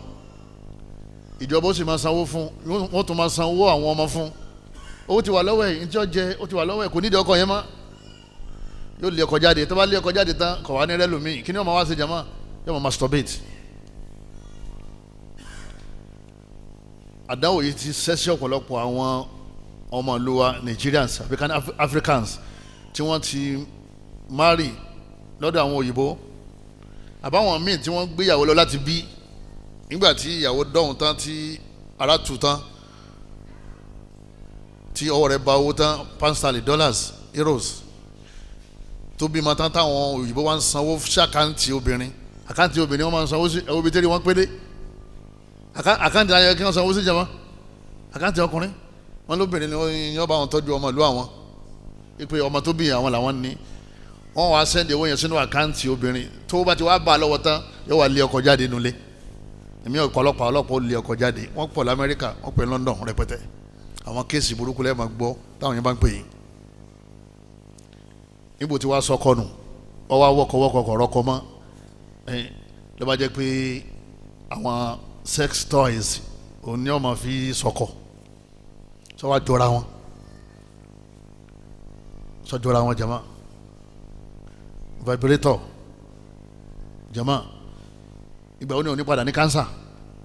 ìjọba ó sì máa sanwó fún, wọ́n tún máa sanwó àwọn ọmọ fún. owó ti wà lọ́wọ́ ẹ̀, ntí ó jẹ ó ti wà lọ́wọ́ ẹ̀, kò nídìí ọkọ yẹn mọ́. yóò lé ọkọ jáde, tó bá lé ọkọ jáde tán kọ̀ wá ní rẹ́ lómi, kí ni wọ́n máa wá ṣe jama, yóò máa masturbate. àdáwò yìí ti ṣẹ́ṣẹ́ ọ̀pọ̀lọpọ̀ àwọn ọmọ ìlú wa Nigerians Africans tí wọ́n ti marry lọ́dọ̀ àwọn òyìnbó, àbáwọn míì tí wọ́n gbéyàwó lọ láti bí, nígbà tí ìyàwó dọ̀hún tán tí ara tù tán tí ọwọ́ rẹ̀ ba owó tán, pound sterling, dollars, euros, tó bímọ tán táwọn òyìnbó wá ń sanwó sí àkáǹtì obìnrin wọ́n máa ń sanwó sí ẹ̀wọ́ bíi tẹ́lẹ̀ wọ́n péde àkáǹtì ayẹyẹ kí wọ́n sanwó sí jama, àkáǹtì ọkùnrin wọn lóbìnrin ni wọ́n bá wọn tọ́jú ọmọ ìlú àwọn, pé ọmọ tó bí àwọn làwọn ní, wọ́n wá sẹ́ndì owó yẹn sínú àkáǹtì obìnrin, tó bá ti wá bá a lọ́wọ́ tán yóò wá lé ọkọ jáde nulẹ̀. èmi ọ̀pọ̀lọpọ̀ ó lé ọkọ jáde, wọ́n pọ̀ l'Amẹ́ríkà, wọ́n pẹ̀ London rẹpẹtẹ. àwọn kéèsì burúkú lẹ́ẹ̀ máa gbọ́ táwọn yẹn bá ń pè yín. níbo tí wàá sọkọ nù ọwọ́ awọ́kọ̀wọ́kọ̀ kọ̀ọ̀rọ̀kọ mọ́ ló bá jẹ́ pé àwọn sex toys òun ni wọ́n máa fi sọkọ sọ wá jọra wọn jama. vibrator jama, ìgbà wo ni òní padà ní cancer,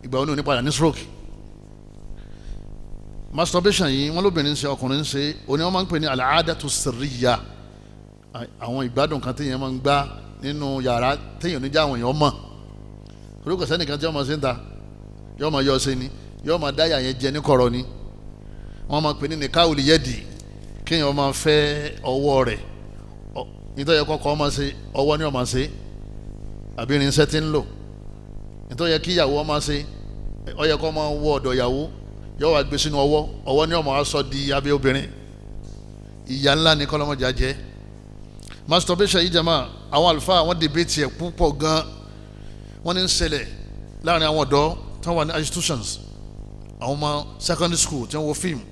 ìgbà wo ni òní padà ní stroke. masturbation yìí wọn lóbìnrin ń ṣe ọkùnrin ń ṣe, òní wọn máa ń pè ní al-aadatu sirriya, àwọn ìgbádùn kan téèyàn máa ń gbá nínú yàrá téèyàn níjà àwọn èèyàn mọ̀, torí kò sẹ́nìkan tí wọ́n máa ṣe ń ta, yóò máa yọ ọ ṣe ni, yóò máa dáyà yẹn jẹ ní kọ̀rọ̀ ni. wọ́n máa pè ní nikahul yadi, kéèyàn máa fẹ́ ọwọ́ rẹ̀, nítorí kọ́kọ́ máa ṣe ọwọ́ ni wọ́n máa ṣe, àbí irinṣẹ́ tí ń lò. nítorí kí ìyàwó máa ṣe ó yẹ kó máa wọ ọ̀dọ̀ ìyàwó, yóò wá gbé sínú ọwọ́ ni wọ́n máa sọ di abẹ́ obìnrin. ìyà ńlá ni kọ́lọ́mọjà jẹ́. masturbation yìí jama, àwọn àlùfáà wọ́n debate ẹ̀ púpọ̀ gan, wọ́n ní ń ṣẹlẹ̀ láàrin àwọn ọ̀dọ́ tí wọ́n wà ní institutions, àwọn ọmọ secondary school tí wọ́n wo fíìmù,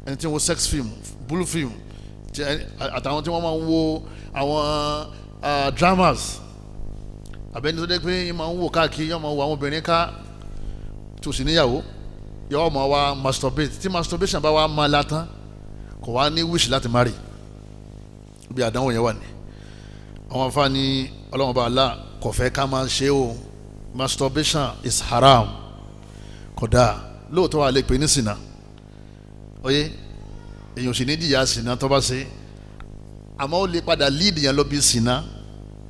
ẹni tí wọ́n wo sex film, blue film, àtàwọn tí wọ́n máa ń wo àwọn dramas, àbẹ́ni tó dé pé yín máa ń wò káàkiri, yóò máa wo àwọn obìnrin ká tó sì níyàwó, yóò máa wá masturbate. tí masturbation bá wá máa la tán kò wá ní wish láti marry, bí àdánwò yẹn wà ní. àwọn afáàní ọlọ́run bá Allah kò fẹ́ ká máa ṣe o, masturbation is haram, kódà lóòótọ́ wà lè pè ní sìnà, oyè èyàn sì ní jìyà sìnà tó bá ṣe, àmọ́ ó lè padà lead yẹn lọ bí sìnà.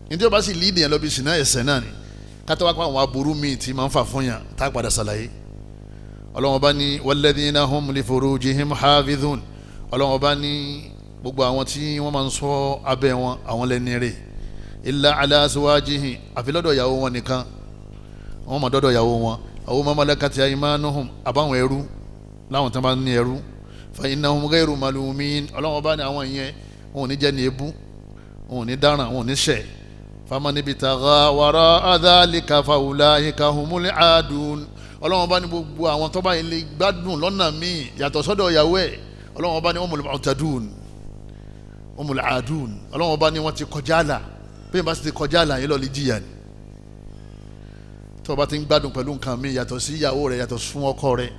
ní tí ó bá sì lead yẹn lọ bí sìnà ẹ̀ṣẹ̀ náà ni, kátó wá pa àwọn aburú míì tí máa ń fà fún yàn tá a padà ṣàlàyé. ọlọ́run bá ní walladhina hum li furujihim hafidhun, ọlọ́run bá ní gbogbo àwọn tí wọ́n máa ń ṣọ́ abẹ́ wọn àwọn lẹ́ni rẹ̀, illa ala azwajihim, àfi lọ́dọ̀ ìyàwó wọn nìkan, wọ́n máa dọ́dọ̀ ìyàwó wọn, aw ma malakati aymanuhum, àbáwọn ẹrú láwọn tí wọ́n bá ní ẹrú, fa innahum ghayru malumin, ọlọ́run bá ní àwọn ìyẹn wọn ò ní jẹ́ ní ebú, wọn ò ní dáràn, wọn ò ní ṣẹ̀. faman ibtagha wara'a dhalika fa ulaika humul aadun, ọlọ́run bá ní gbogbo àwọn tó bá yẹn lè gbádùn lọ́nà míì yàtọ̀ sọ́dọ̀ ìyàwó ẹ̀, ọlọ́run bá ní humul mu'tadun humul aadun, ọlọ́run bá ní wọ́n ti kọjá àlà, bí wọ́n bá ti kọjá àlà yẹn lọ́ọ́ lè jìyà ni. tó o bá ti ń gbádùn pẹ̀lú nǹkan míì yàtọ̀ sí ìyàwó rẹ̀, yàtọ̀ fún ọkọ rẹ̀,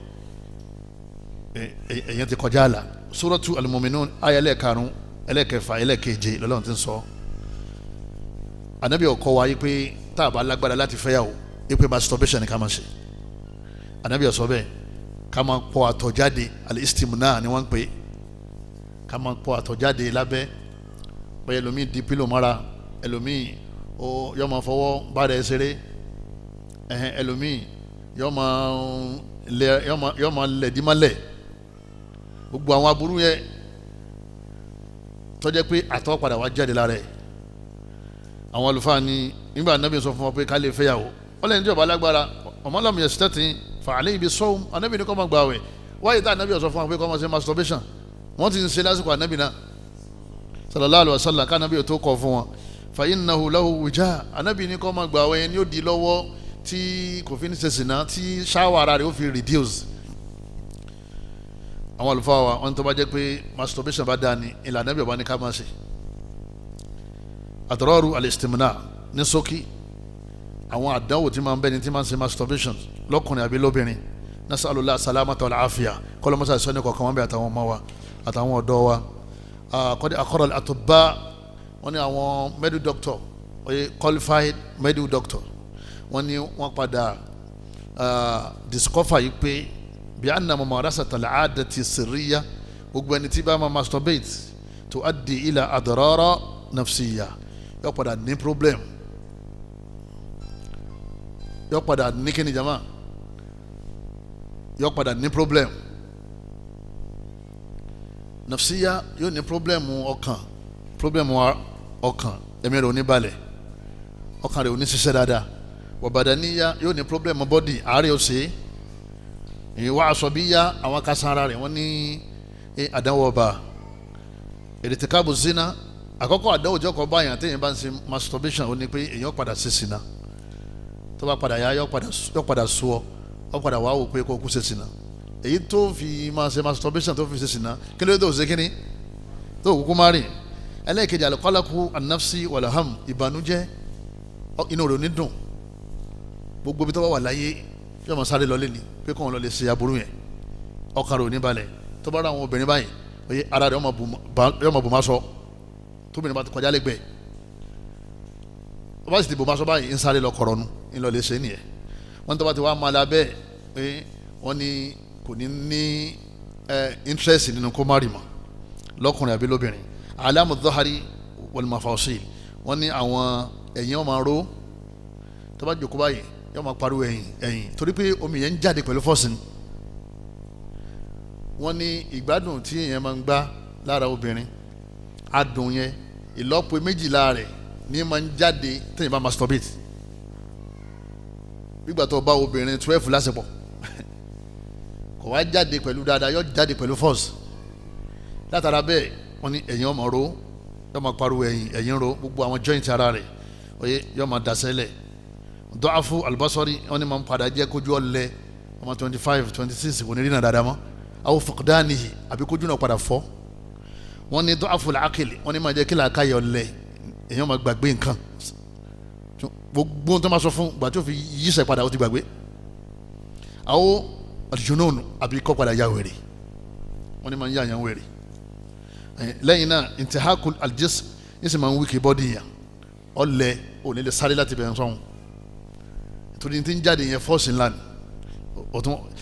èyàn ti kọjá àlà. Suratu al-Mu'minun ayẹlẹ́ karùn-ún ẹlẹ́kẹfà ẹlẹ́keje lọ́lọ́run ti ń sọ. Ànábì ọkọ wa yí pé tá a bá lágbára láti fẹ́yàwó yí pé masturbation ni ká máa ṣe. Ànábì ó sọ bẹ́ẹ̀, ká máa pọ̀ àtọ̀jáde al-istimna ni wọ́n ń pè, ká máa pọ̀ àtọ̀jáde lábẹ́, bẹ́ẹ̀ ẹlòmíì di pílò mọ́ra, ẹlòmíì yọ máa fọwọ́ bá rẹ̀ ṣeré, ẹlòmíì yọ máa lẹ̀dímọ́lẹ̀, gbogbo àwọn aburú yẹn tó jẹ́ pé àtọ̀ padà wá jáde lára ẹ̀. àwọn àlùfáà ní nígbà Ànábì sọ fún wọn pé ká lè fẹ́yàwó, wọ́n lẹ́yìn tí ọba alágbára ọmọ lam yastati fa alayhi bis-sawm, Ànábì ní kó máa gbààwẹ̀, wáyé tá Ànábì sọ fún wọn pé kó máa ṣe masturbation, wọ́n ti ń ṣe lásìkò ànábì náà sallallahu alaihi wasallam ká ànábì tó kọ̀ fún wọn fa innahu lahu wija ànábì ní kó máa gbà àwẹ̀ yẹn ni ó di lọ́wọ́ tí kò fi ní ṣe sìnà tí ṣáwà ara rẹ̀ ó fi reduce. àwọn àlùfáà wa wọn tó bá jẹ́ pé masturbation bá dáa ni ìlànà ànábì ọba ní ká máa ṣe. adraru al-istimna ní ṣókí àwọn àdánwò tí máa ń bẹ́ni tí máa ń ṣe masturbation lọ́kùnrin àbí lóbìnrin nasalula salamata wal afiya kọlọmọsá ìsọ́ni kọ̀ọ̀kan wọn bẹ àtàwọn ọmọ wa àtàwọn ọ̀dọ́ wa kọ́dí akọ́rọ̀ àtọ́bá wọn ni àwọn medical doctor oye qualified medical doctor wọn ni wọn padà discover yìí pé bí anna mamarasat al-aadati sirriya gbogbo ẹni tí bá máa masturbate tuaddi ila adrara nafsiya yóò padà ní problem yóò padà ní kíni jama yóò padà ní problem nafsiya yóò ní problem ọkàn ẹ̀mí rẹ̀ ò ní balẹ̀ ọkàn rẹ̀ ò ní ṣiṣẹ́ dáadáa wa badaniya yóò ní problem body àárẹ̀ ó ṣe é wa asabiya àwọn kasara rẹ̀ wọ́n ní àdánwò ọba ìrètíkàbù zina àkọ́kọ́ àdánwò jọ́kọ̀ báyà téèyàn bá ń ṣe masturbation ó ní pé èèyàn padà ṣe sìnà tó bá padà yá yóò padà sú ọ padà wá wò pé kó kú ṣe sìnà èyí tó fi máa ṣe masturbation tó fi ṣe sìnà kí ló dé tó ṣe kíní tó kúkú má rìn ẹlẹ́ẹ̀kejì al-qalaqu an-nafsi wal-ham ìbànújẹ́ inú rẹ̀ ò ní dùn gbogbo bí tó bá wà láyé yóò máa sáré lọlé ni pé kóun lọ lè ṣe aburú yẹn ọkàn rẹ̀ ò ní balẹ̀ tó bá rà àwọn obìnrin báyìí oye ara rẹ̀ yóò máa bù má sọ tóbìnrin bá ti kọjá lẹ́gbẹ̀ẹ́ ó bá sì ti bù má sọ báyìí ń sáré lọ kọ̀rọ̀nù ń lọ lè ṣe nìyẹn wọ́n tó bá ti wá máa la bẹ́ẹ̀ pé wọ́n ní kò ní interest nínú kó má rì mọ́ lọ́kùnrin àbí lóbìnrin alamu dhahari wal mafasil wọ́n ní àwọn ẹ̀yìn ọmọ aró tó bá jòkó báyìí yóò máa pariwo ẹ̀yìn torí pé omi yẹn ń jáde pẹ̀lú fọ́ọ̀sì wọ́n ní ìgbádùn tí èèyàn máa ń gbá lára obìnrin adùn yẹn ìlọ́po méjìlá rẹ̀ ní máa ń jáde téèyàn bá masturbate nígbà tó bá obìnrin 12 lásìpọ̀ kò wá jáde pẹ̀lú dáadáa yóò jáde pẹ̀lú force látara bẹ́ẹ̀ wọ́n ní ẹ̀yìn ọmọ ro yóò máa pariwo ẹ̀yìn ro gbogbo àwọn joint ara rẹ̀ oye yóò máa dasẹ́lẹ̀ dọ́àfù albasori wọ́n ní máa ń padà jẹ́ kójú ọ̀lẹ́ ọmọ 25 26 kò ní rí náà dáadáa mọ́ àwọn fọkàdánìyì àbí kójú náà padà fọ́ wọ́n ní dọ́àfù làákìlì wọ́n ní máa jẹ́ kí làákàyè ọ̀lẹ́ èèyàn máa gbàgbé nǹkan gbogbo tó máa sọ fún gbà tó fi yíṣẹ́ padà ó ti gbàgbé àwọn àdìjọ́nọ́ọ̀nù àbí kọ́ padà ya wèrè wọ́n ní máa ń yá àyàn wèrè lẹ́yìn náà intihakul aljism ní sì máa ń wíkì bọ́dì yàn ọ̀lẹ́ ò ní lè sáré láti bẹ̀rẹ̀ sọ́hun torí tí ń jáde yẹn fọ́ọ̀sì ńlá ni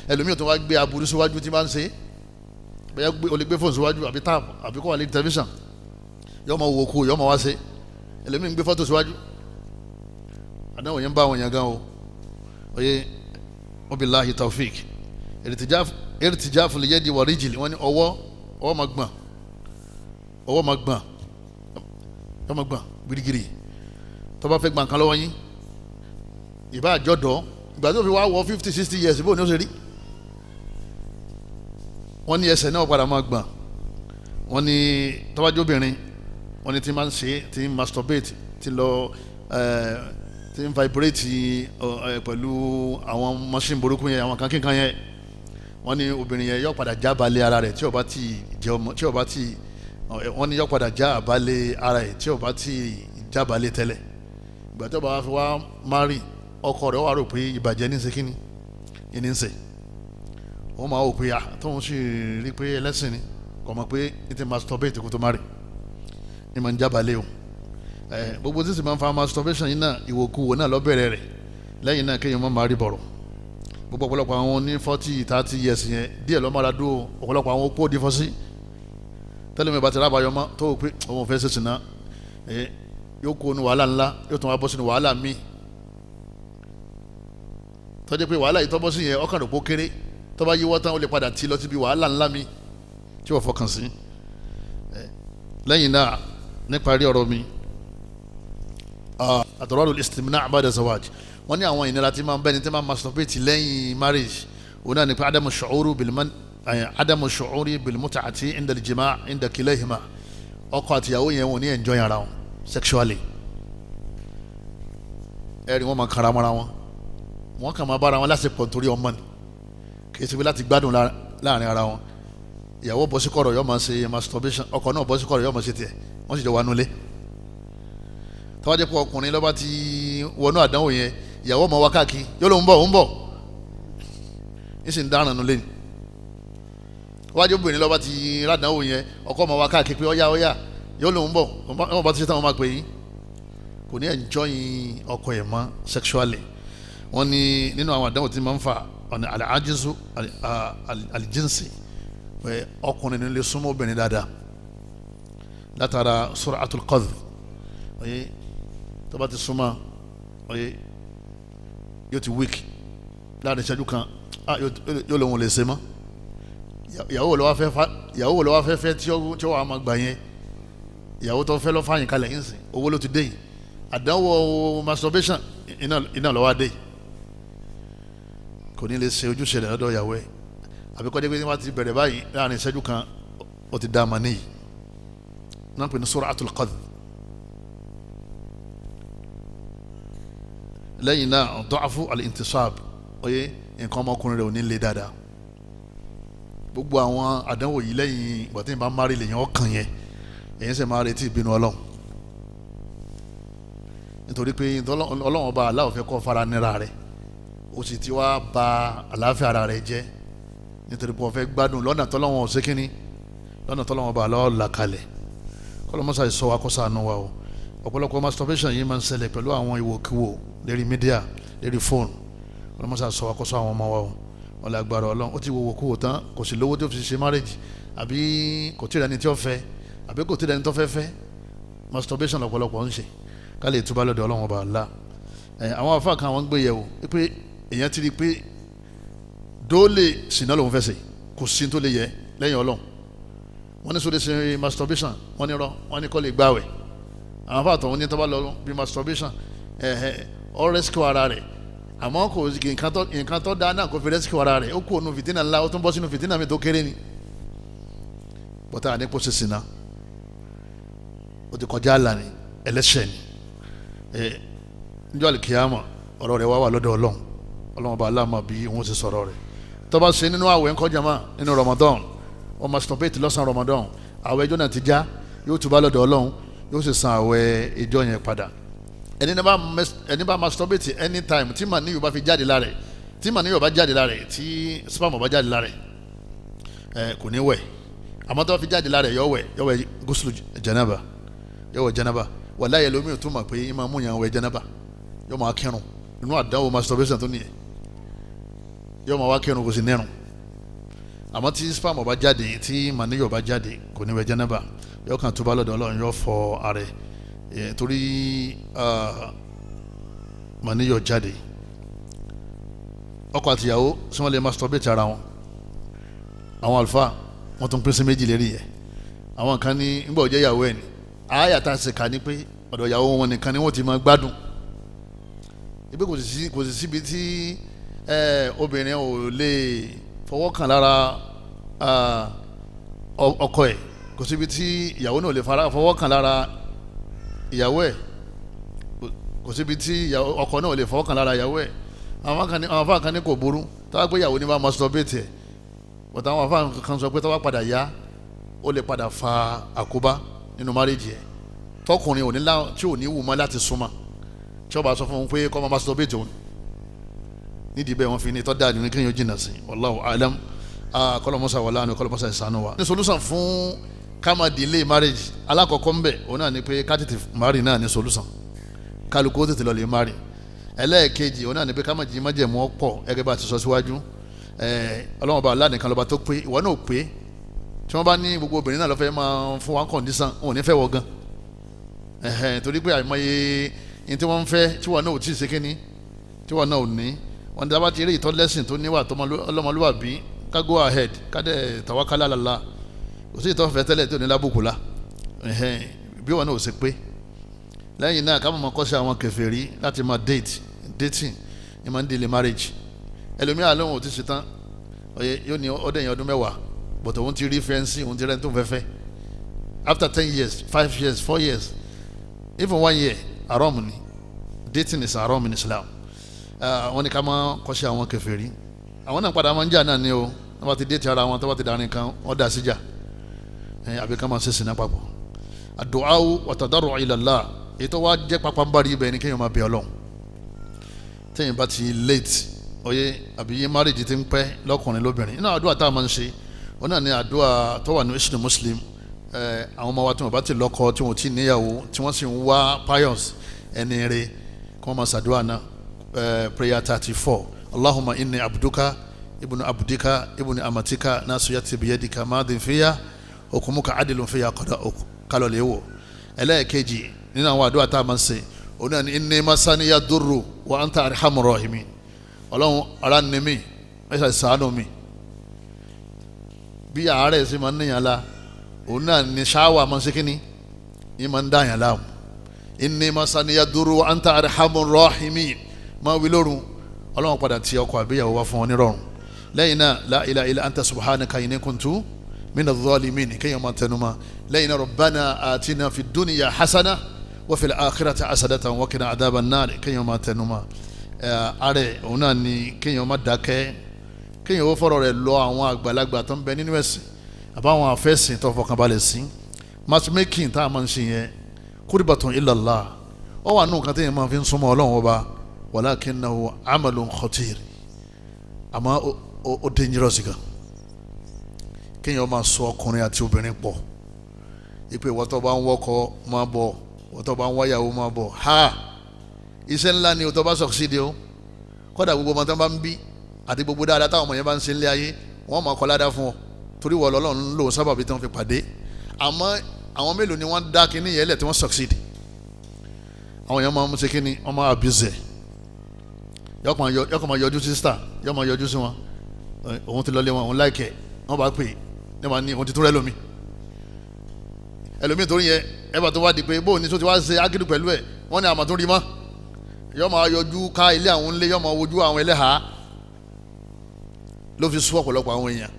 ẹlòmíì tó wá gbé aburú síwájú tí bá ń ṣe bẹ́ẹ̀ o lè gbé fóònù síwájú àbí táàpù àbí kọ́ wà lórí tẹlifíṣàn yọ́ máa wò kú yọ́ máa wá ṣe ẹlòmíì ń gbé fọ́tò síwájú àdáwò yẹn ń bá àwọn èèyàn gan o oye wabillahi tawfiq irtijafu liyadi wa rijli wọ́n ní ọwọ́ máa gbọ̀n yọ́ máa gbọ̀n girigiri tó bá fẹ́ gbọ̀n kan lọ́wọ́ yín ìbá àjọ̀dọ̀ ìgbà tó fi wá wọ 50-60 years bó ní ó ṣe rí wọ́n ní ẹsẹ̀ náà padà máa gbọ̀n wọ́n ní tọ́wájú obìnrin wọ́n ní tí máa ń ṣe tí ń masturbate tí lọ tí ń vibrate pẹ̀lú àwọn machine burúkú yẹn àwọn kankan yẹn wọ́n ní obìnrin yẹn yóò padà já balẹ̀ ara rẹ̀ tí ó bá ti jẹ ọmọ tí ó bá ti wọ́n ní yóò padà já balẹ̀ ara rẹ̀ tí ó bá ti já balẹ̀ tẹ́lẹ̀ ìgbà tó bá fi wá marry ọkọ rẹ̀ wà rò pé ìbàjẹ́ ní sekínì ní ṣe wọ́n máa wò pé tóun sì rí pé ẹlẹ́sìn ni kò mọ̀ pé ní ti masturbate kó tó marry ní ma ń já balẹ̀ o gbogbo tí sì máa ń fa masturbation yìí náà ìwòkuwò náà lọ́bẹ̀rẹ̀ rẹ̀ lẹ́yìn náà kéèyàn má máa rí bọ̀rọ̀ gbogbo ọ̀pọ̀lọpọ̀ àwọn ní 40-30 years yẹn díẹ̀ lọ́ máa dúró ọ̀pọ̀lọpọ̀ àwọn opó di fọ́sí tẹ́lẹ̀mí bá ti rábàáyọ mọ́ tó pé òun fẹ́ ṣe sìnà yóò kó nu wàhálà ńlá yóò tún wá bọ́ sínú wàhálà míì tọ́jú pé wàhálà yìí tọ́ bọ́ sí yẹn ọkàn rẹ̀ pó kéré tó bá yíwọ́ tán ó lè padà tí lọ síbi wàhálà ńlá míì tí wọ́n fọkàn sí lẹ́yìn náà níparí ọ̀rọ̀ mi àtọ̀rọ̀lù istimna' ba'da zawaj wọ́n ní àwọn ìnira tí máa ń bẹ́ni tí máa ń masturbate lẹ́yìn marriage òun náà ní pé adamu shu'uru adamu shu'uri bil mut'ati inda al-jima' inda kilayhima ọkọ àti ìyàwó yẹn wọ́n ní enjoy ara wọn sexually ẹ̀rí wọ́n máa kara mọ́ra wọn wọ́n kàn máa bára wọn lásìkò nítorí ọmọ ni kì í ṣe pé láti gbádùn láàrin ara wọn ìyàwó bọ́ sí kọ̀rọ̀ yóò máa ṣe masturbation ọkọ náà bọ́ sí kọ̀rọ̀ yóò máa ṣe tiẹ̀ wọ́n sì jọ wà nulẹ̀ tọ́wájẹ́ pọ̀ ọkùnrin lọ́ba ti wọnú àdánwò yẹn ìyàwó ọmọ wa káàkiri yóò ló ń bọ̀ ń sì ń dáràn nulẹ̀ ni tọ́wájẹ́ obìnrin lọ́ba ti rádánwò yẹn ọkọ ọmọ wa káàkiri pé ọ̀yá yóò ló ń bọ̀ ọmọ bá ti ṣe táwọn máa pè yín kò ní enjoy ọkọ ẹ̀ mọ́ sexually wọ́n ní nínú àwọn àdánwò tí máa ń fa ọ̀nà al-ajizu al-jinsi ọkùnrin ní lè súnmọ́ obìnrin dáadáa látara sur'atul qadh oye tó bá ti súnmọ́ oye yóò ti weak láàrin ìṣẹ́jú kan yóò lóun lè ṣe mọ́ ìyàwó ló wá fẹ́ tí ó wà máa gbà yẹn ìyàwó tó fẹ́ lọ́ fàyìn kalẹ̀ yín sìn owó ló ti dé yìí àdánwò masturbation iná lọ́wọ́ dé kò ní lè ṣe ojúṣe rẹ̀ lọ́dọ̀ ìyàwó ẹ̀ àbí kọ́ dégbé wọ́n ti bẹ̀rẹ̀ báyìí láàrin ìṣẹ́jú kan ó ti dá a mọ̀ níyì náà pè ní sur'atul qadh lẹ́yìn náà da'fu al-intisab oyè nǹkan ọmọkùnrin rẹ̀ ò ní lè dáadáa gbogbo àwọn àdánwò yìí lẹ́yìn ìgbà tí n bá márì lèyìn ọkàn yẹn èyí sì máa retí ìbínú ọlọ́run nítorí pé ọlọ́run ọba Allah fẹ́ kó fara nira rẹ̀ ó sì ti wá ba àlàáfíà ara rẹ̀ jẹ́ nítorí pé wọ́n fẹ́ gbádùn lọ́nà tọ́lọ́wọ́n ò sékíní lọ́nà tọ́lọ́wọ́n ọba Allah là kalẹ̀ kọ́lọ́mọ́sá ìsọ wa kó ṣàánú wa o ọ̀pọ̀lọpọ̀ masturbation yìí máa ń ṣẹlẹ̀ pẹ̀lú àwọn ìwòkiwò lérí mídíà lérí fóònù kọ́lọ́mọ́sá ìsọ wa kó ṣọ́ àwọn ọmọ wa o wọ́n lè agbára ọlọ́run ó ti wo ìwòkiwò tán kò sí lówó tó fi ṣe marriage àbí kò tí ì rẹni tí ó fẹ́ àbí kò tí ì rẹni tó fẹ́ fẹ́ masturbation lọ́pọ̀lọpọ̀ ń ṣe ká lè túbọ̀ lọ́dọ̀ ọlọ́run ọba Allah àwọn afá kan wọ́n gbé yẹ̀wò pé èèyàn ti rí pé dóòlè sìnà lòun fẹ́ ṣe kò sí tó lè yẹ lẹ́yìn ọlọ́run wọ́n ní sóde ṣe masturbation wọ́n ní rọ wọ́n ní kọ́ lè gbáwẹ̀ àwọn afá àtọ̀ wọ́n ní tó bá lọ bí masturbation ọ rescue ara rẹ̀ àmọ́ kò nǹkan tó dáa náà kò fi rescue ara rẹ̀ ó kú ònú fìtínà ńlá ó tún bọ́ sínú fìtínà mi tó kéré ni bọ́tà àdínkù ṣe sìnà ó ti kọjá àlà ni ẹlẹ́ṣẹ̀ ni níjọ́ àlìkìyàmọ̀ ọ̀rọ̀ rẹ̀ wá wà lọ́dọ̀ ọlọ́run bá aláàmà bí wọ́n ti sọ̀rọ̀ rẹ̀ tó bá ṣe nínú àwẹ̀ ńkọ́ jama nínú Ramadan wọ́n masturbate lọ́sàn Ramadan àwẹ̀ ẹjọ́ náà ti já yóò túbọ̀ lọ́dọ̀ ọlọ́run yóò sì san àwẹ̀ ẹjọ́ yẹn padà ẹni bá masturbate anytime tí màá níyò bá fi jáde lára ẹ̀ tí màá níyò bá jáde lára ẹ̀ tí sperm bá jáde lára ẹ̀ kò ní wẹ̀ àmọ́ tó bá fi jáde lára ẹ̀ yọ wẹ̀ gúúsùlù janaba yọ wẹ̀ janaba wàláyé lómi ò tún mọ̀ pé ìmọ̀ amúyàn wẹ̀ janaba yọ máa kírun inú àdánwò masturbation tó nìyẹn yóò máa wá kírun kò sí nírun àmọ́ tí sperm bá jáde tí màníyọ̀ bá jáde kò ní wẹ̀ jẹ́nẹ́bà yóò kàn túbọ̀ lọ́dọ̀ ọlọ́run yóò fọ ara ẹ̀ torí màníyọ̀ jáde ọkọ àtìyàwó tí wọ́n lè masturbate ara wọn àwọn àlùfáà wọ́n tún pín sí méjì lérí yẹ àwọn kan ní nígbà òjẹ́ ìyàwó ẹ̀ ní àáyà tá a sì kà ní pé ọ̀dọ̀ ìyàwó wọn nìkan ni wọ́n ti máa gbádùn ibi kò sì síbi tí obìnrin ò lè fọwọ́ kàn lára ọkọ ẹ̀ kò síbi tí ìyàwó náà lè fọwọ́ kàn lára ìyàwó ẹ̀ kò síbi tí ọkọ náà lè fọwọ́ kàn lára ìyàwó ẹ̀ àwọn afá kan ní kò burú táwa pé ìyàwó ní bá masturbate ẹ̀ bọ̀tà àwọn afá kan sọ pé táwa padà yá ó lè padà fa àkóbá nínú márèjì ẹ̀ tọkùnrin tí ò ní wù mọ́ láti súnmọ́ tí ó bá sọ fún un pé kọ́ máa masturbate òun nídìí bẹ́ẹ̀ wọ́n fi ní tọ́ dáa ní kéèyàn jìnnà sí wallahu alam kọlọmọsà wà lánàá kọlọmọsà ìsànú wa. ní solution fún kama delay marriage alákọ̀ọ́kọ́ ń bẹ̀ òun náà ni pé ká tètè marry náà ní solution kálukú ó tètè lọ lè marry ẹlẹ́ẹ̀kejì òun náà ni pé ká má jí májẹ̀mú ọ̀pọ̀ ẹgẹ́ bá ti sọ síwájú ọlọ́wọ́n bá aláàdín lọ́ba tó pé ìwọ náà pé tí wọ́n bá ní gbogbo obìnrin náà lọ́fẹ́ máa fún one condition òun ní fẹ́ wọ gan torí pé àìmọye ní tí wọ́n ń fẹ́ tí wọ́n náà ò tí ì ṣe kíní tí wọ́n náà ò ní wọ́n dábàá ti rí ìtọ́lẹ́sìn tó níwà ọlọ́mọlúwàbí ká go ahead ká dẹ̀ tawakkal ala Allah kò sí ìtọ́fẹ́ tẹ́lẹ̀ tó ní lábùkù la bí wọn náà ò ṣe pé lẹ́yìn náà ká mọ̀ kọ́ sí àwọn kèfèrí láti máa dating ní máa ń delay marriage ẹlòmíràn lóhùn ò ti ṣe tán yóò ní ọdẹ yẹn ọdún mẹ́wàá but òun ti rí fẹ́ǹsì òun ti rẹ́ tó ń fẹ́fẹ́ after 10 years 5 years 4 years even 1 year haram ni dating is haram in Islam. Wọ́n ní ká máa kọ́ṣẹ́ àwọn kèfèrí àwọn náà padà máa ń jà náà ni o wọ́n bá ti dé ti ara wọn tó bá ti darin kan wọ́n dà síjà àbí ká máa ṣe sìnà papọ̀. Ad-du'a wa tadarru' ila Allah èyí tó wá jẹ́ pápá ń bá rí ibẹ̀ ni kéèyàn máa bẹ Ọlọ́run téèyàn bá ti late àbí yé marriage ti ń pẹ́ lọ́kùnrin lóbìnrin iná àdúrà tá a máa ń ṣe wọn náà ní àdúrà tó wà ní Islam Muslim àwọn ọmọ wa tí wọn bá ti lọ́kọ tí wọn ti níyàwó tí wọ́n sì ń wá pious ẹni rẹ̀ kí wọ́n máa ṣàdúrà náà prayer 34 Allahumma inni abduka ibnu abdika ibnu amatika nasiyati biyadika madin fiya hukmuka adilun fiya qada'uk kálọ̀ lè wò ẹlẹ́ẹ̀kejì nínú àwọn àdúrà tá a máa ń ṣe òun náà ní inni masaniya durru wa anta arhamur rahimin Ọlọ́run ara ni mí ẹ̀ṣẹ̀ ṣàánú mi bí àárẹ̀ sí máa ń níyàn la òun náà ní ṣáwà máa ń ṣe kínní yìí máa ń dá yàn láàmú inni masaniya durru wa anta arhamur rahimin máa wí lórun Ọlọ́run padà tí ọkọ àbíyàwó wá fún ọ nírọ̀rùn lẹ́yìn náà la ilaha illa anta subhanaka inni kuntu minadh dhalimin kéèyàn máa tẹnu ma lẹ́yìn náà rabbana atina fid dunya hasana wa fil akhirati hasanatan wa qina adhaban nar kéèyàn máa tẹnu ma ààrẹ òun náà ni kéèyàn má dákẹ́ kéèyàn ó fọ̀rọ̀ rẹ̀ lọ àwọn àgbàlagbà tó ń bẹ nínú ẹ̀sìn àbáwọn àfẹ́sìn tó fọkànbalẹ̀ sí matchmaking tá a máa ń ṣe yẹn qurbatun ila Allah ó wà nù kan téèyàn máa fi ń súnmọ́ Ọlọ́run ọba walakinnahu amalun khatir àmọ́ ó dangerous gan kéèyàn máa sọ ọkùnrin àti obìnrin pọ̀ ipe ìwọ tó bá ń wọ́kọ máa bọ̀ ìwọ tó bá ń wáyàwó máa bọ̀ ha iṣẹ́ ńlá ni o tó bá succeed o kódà gbogbo ọmọ tó bá ń bí àti gbogbo dáadáa táwọn ọmọ yẹn bá ń ṣe ńlẹ̀ ayé wọ́n máa kọ́ ládàá fún ọ torí wọ́n lọ́lọ́run lò sábàbí tí wọ́n fi pàdé àmọ́ àwọn mélòó ni wọ́n dá kínní yẹn lẹ̀ tí wọ́n succeed àwọn yẹn máa ń ṣe kínní wọ́n máa abuse yọkọ̀ máa yọjú sí star yọ máa yọjú sí wọn òun ti lọlé wọn òun láìkẹ́ wọ́n bá pè é wọ́n ní òun ti tún rẹ́ lómi ẹlòmíì torí yẹn ẹ bá tó wá di pé bóun ní tó ti wá ṣe ágídù pẹ̀lú ẹ̀ wọ́n ní àmọ́ tó rí mọ́ yọ máa yọjú ká ilé àwọn ńlé yọ máa wojú àwọn ẹlẹ́hàá ló fi sún ọ̀pọ̀lọpọ̀ àwọn èèyàn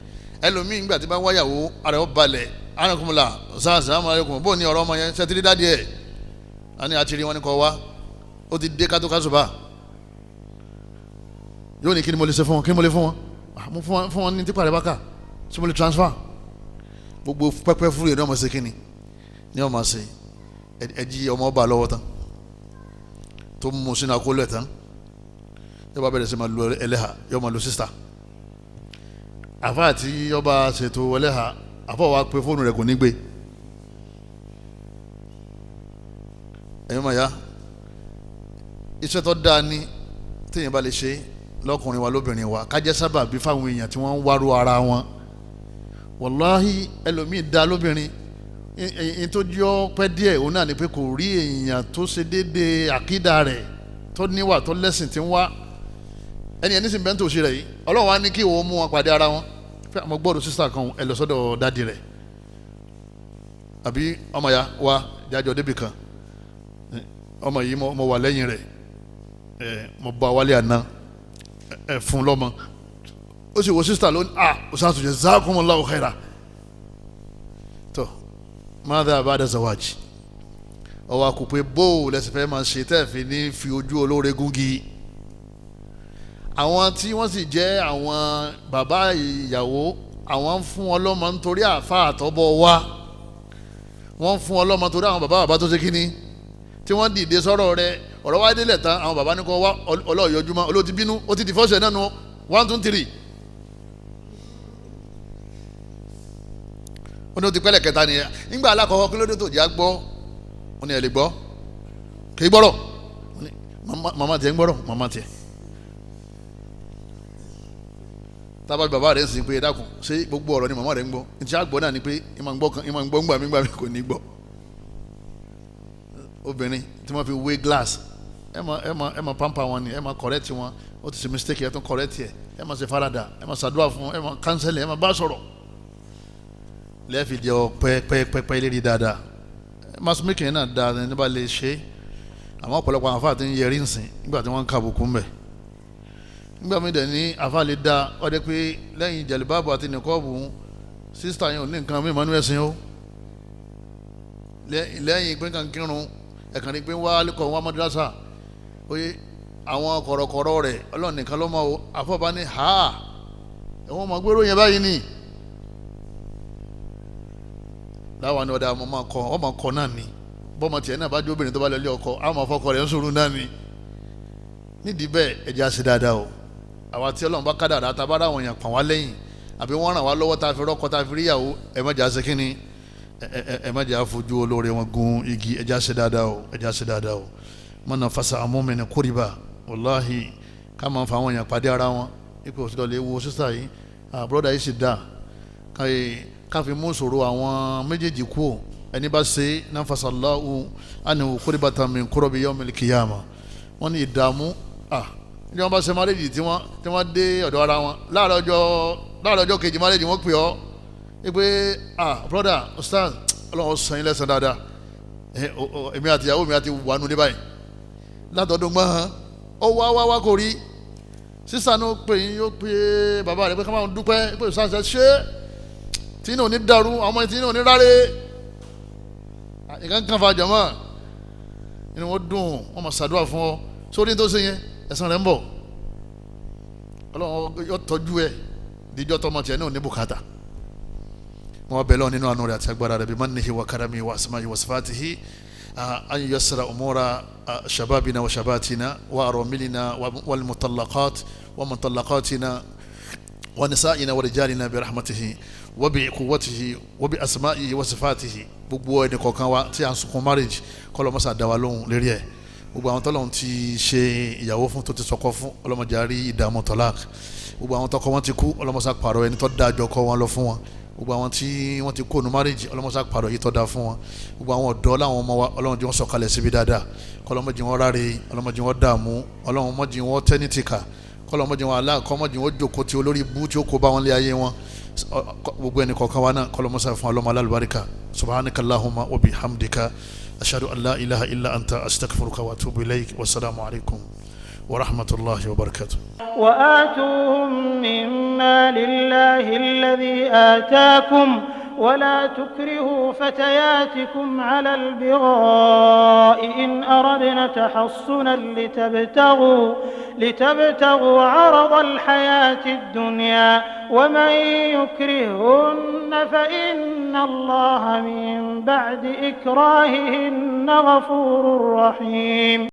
ẹlòmíì nígbà tí bá ń wáyàwó ara ọ̀ balẹ̀ anakunmula assalamu alaikum bó ní ọ̀rọ̀ ọmọ yẹn ṣètìlí dáàdi ẹ̀ a ní àtìrí wọn ní kọ́ wá ó ti dé kátó kásùbà yóò ní kí ni mo lè ṣe fún wọn kí ni mo lè fún wọn mo fún wọn ní tipa rẹ bákà ṣé mo lè transfer gbogbo pẹ́pẹ́ fúru yẹn ní ọmọ ṣe kí ni ní ọmọ ṣe ẹjí ọmọ ọba lọ́wọ́ tán tó mú sínú akólẹ̀ tán yóò bá bẹ̀rẹ̀ sí máa lu ẹlẹ́hà yóò máa lu sísítà àfa àti ọba ṣètò ẹlẹ́hà àfa wa pé fóònù rẹ̀ kò ní gbé ẹ̀yọ́ máa ya iṣẹ́ tó dáa ní téèyàn bá lè ṣe lọ́kùnrin wa lóbìnrin wa kájẹ́ sábà bí fáwọn èèyàn tí wọ́n ń wárò ara wọn wàláhì ẹlòmíì dá lóbìnrin in tó jọ pẹ́ díẹ̀ òun náà ni pé kò rí èèyàn tó ṣe déédéé àkídà rẹ̀ tó níwà tó lẹ́sìn tí ń wá ẹni sì bẹ́ẹ̀ tó ṣe rẹ̀ yìí ọlọ́run á ní kí òun mú wọn pàdé ara wọn fẹ́ àmọ́ gbọ́dọ̀ sísá kan ẹ lọ sọ́dọ̀ dádì rẹ̀ àbí ọmọ ya wa jájọ débì kan ọmọ yìí mo wà lẹ́yìn rẹ̀ mo bá wálé àná fún lọ́mọ ó sì wo sísá lónìí òṣàtúnṣe jazakumullahu khaira tó mada bada zawaji ọwọ́ àkùpẹ́ bóò lẹ́sìn fẹ́ máa ṣe tẹ́ẹ̀fì ní fi ojú olóore gúngi àwọn tí wọ́n sì jẹ́ àwọn bàbá ìyàwó àwọn ń fún wọn lọ́mọ nítorí àáfàá àtọ́bọ̀ wá wọ́n ń fún wọn lọ́mọ nítorí àwọn bàbá tó ṣe kíní tí wọ́n dìde sọ̀rọ̀ rẹ̀ ọ̀rọ̀ wá délẹ̀ tán àwọn bàbá ní kò wá ọlọ́ọ̀yọ́júmọ́ olóòtú bínú ó ti di fọ́ọ̀ṣẹ̀ náà nu 1 2 3 ó ní ó ti pẹ́lẹ̀ kẹta nìyẹn nígbà alákọ̀ọ́kọ́ kí ló dé tó jẹ́ àgbọ́ ó ní ẹ̀ lè gbọ́ kì í gbọ́rọ̀ màmá tiẹ̀ ń gbọ́rọ̀ màmá tiẹ̀ tábà bàbá rẹ̀ ń sìn pé ẹ dákun ṣé gbogbo ọ̀rọ̀ ni màmá rẹ̀ ń gbọ́ ní ti àgbọ̀ náà ni pé ìmọ̀ ń gbọ́ ńgbà mi kò ní gbọ́ obìnrin tí wọ́n fi wé glass ẹ máa pampa wọn ni ẹ máa correct wọn ó ti ṣe mistake ẹ tún correct ẹ máa ṣe farada ẹ máa ṣàdúrà fún ẹ máa cancel ẹ máa bá sọ̀rọ̀ lẹ́ẹ̀fì jẹ́ ọ pẹ́ẹ́pẹ́ẹ́pẹ́ lérí dáadáa matchmaking náà dáa ní bá lè ṣe àmọ́ ọ̀pọ̀lọpọ̀ àwọn afáà ti ń yẹrí nsìn nígbà tí wọ́n ń ka àbùkù ń bẹ̀ nígbà mi dẹ̀ ní àfa lè da ọdẹ pé lẹ́yìn jẹ̀lìbáàbù àti nìkọ́ọ̀bù sísítà yẹn ò ní nǹkan mímọ́ nínú ẹ̀sìn o lẹ́yìn pé kàn kírun ẹ̀kan ní pé wá lẹ́kọ̀ọ́ wá mọ́dúrásà oye àwọn kọ̀rọ̀kọ̀rọ̀ rẹ̀ ọlọ́run nìkan ló mọ̀ o àfọ̀bá ní ha ẹ̀wọ̀n ọmọ gbéró yẹn báyìí ni láwa ni ọ̀dà ọmọ kọ náà ni bọ́mọ tiẹ̀ náà bá jó obìnrin tó bá lọ ilé ọkọ àwọn afọkọ rẹ̀ ń sòrò náà ni nídìí bẹ́ẹ̀ ẹ jẹ́ á ṣe dáadáa o àwa tí ọlọ́run bá kádàrá tá a bá rà àwọn èèyàn pàn wá lẹ́yìn àbí wọ́n ràn wá lọ́wọ́ tá a fi rọ́kọ tá a fi ríyàwó ẹ má jẹ́ á ṣe kínní ẹ má jẹ́ á fojú olóore wọn gun igi ẹ jẹ́ á ṣe dáadáa o ẹ jẹ́ á ṣe dáadáa o mọ̀nà fasa amúmẹ́ni kórìbà wàláhì ká máa fa àwọn èèyàn pàdé ara wọn ipò òsì lè wo sísá yìí bọ́dà yìí sì dá ká fi mú ìṣòro àwọn méjèèjì kú ẹni bá ṣe náà fasallahu anhu kórìbàtà min kurabi yawmil qiyamah wọ́n ní ìdààmú ní wọ́n bá ṣe máréjì tí wọ́n dé ọ̀dọ̀ ara wọn láàárọ̀ ọjọ́ kejì máréjì wọ́n pè ọ́ pé brother ustaz ọlọ́run sàn yín lẹ́sàn dáadáa èmi àti ìyàwó mi àti wà nù ní báyìí látọ̀dún gbọ́n ó wá kò rí sísà náà pè yín yóò pè bàbá rẹ̀ pé ká máa dúpẹ́ pé ustaz ṣe tí náà ní dàrú àwọn ọmọ tí náà ní rárẹ̀ nǹkan kan fa jàmá inú wọn dùn wọn máa ṣàdúrà fún ọ sórí tó ṣe yẹn ẹ̀san rẹ̀ ń bọ̀ ọlọ́run yóò tọ́jú ẹ díjọ́ tọmọ tiẹ̀ náà ní bùkátà wọn bẹ̀ lọ́wọ́ nínú àánú rẹ̀ àti agbára rẹ̀ bí mannihi wa karamihi wa asma'ihi wa sifatihi an yassara umura shababina wa shabatina wa aramilina wal mutallaqat wa mutallaqatina wa nisa'ina wa rijalina bi rahmatihi wa bi quwwatihi wa bi asma'ihi wa sifatihi gbogbo ẹni kọ̀ọ̀kan wa tí a ń sunkún marriage kọ́lọ́ mọ́sá dá wa lóhùn lérí ẹ̀ gbogbo àwọn tọ́lọ́hún ti ṣe ìyàwó fún tó ti sọkọ fún ọlọ́mọdé àrí ìdààmú tọ́lák gbogbo àwọn tọkọ wọn ti kú ọlọ́mọsá pààrọ̀ ẹni tó dáa jọ kọ́ wọn lọ fún wọn gbogbo àwọn tí wọ́n ti kó nu marriage ọlọ́mọsá pààrọ̀ yìí tó dáa fún wọn gbogbo àwọn ọ̀dọ́ láwọn ọmọ wa ọlọ́mọdé wọn sọ̀kalẹ̀ síbi dáadáa kọ́lọ́mọdé wọn ráre ọlọ́mọdé wọn dààmú ọlọ́mọdé wọn tẹ́nítìkà kọ́lọ́mọdé wọn aláàkọ́mọdé wọn jókòó tí olórí bú tí ó kó bá wọn lé ayé wọn gbogbo ẹni kọ̀ọ̀kan wa náà kọ́lọ́mọsá fún ọlọ́mọ alálùbáríkà subhanakallahumma wa bihamdika ashhadu an la ilaha illa anta astaghfiruka wa atubu ilayk wassalamu alaikum wa rahmatullahi wa barakatuh. وآتوهم مما لله الذي آتاكم ولا تكرهوا فتياتكم على البغاء إن أردنا تحصنا لتبتغوا عرض الحياة الدنيا ومن يكرهن فإن الله من بعد إكراههن غفور رحيم.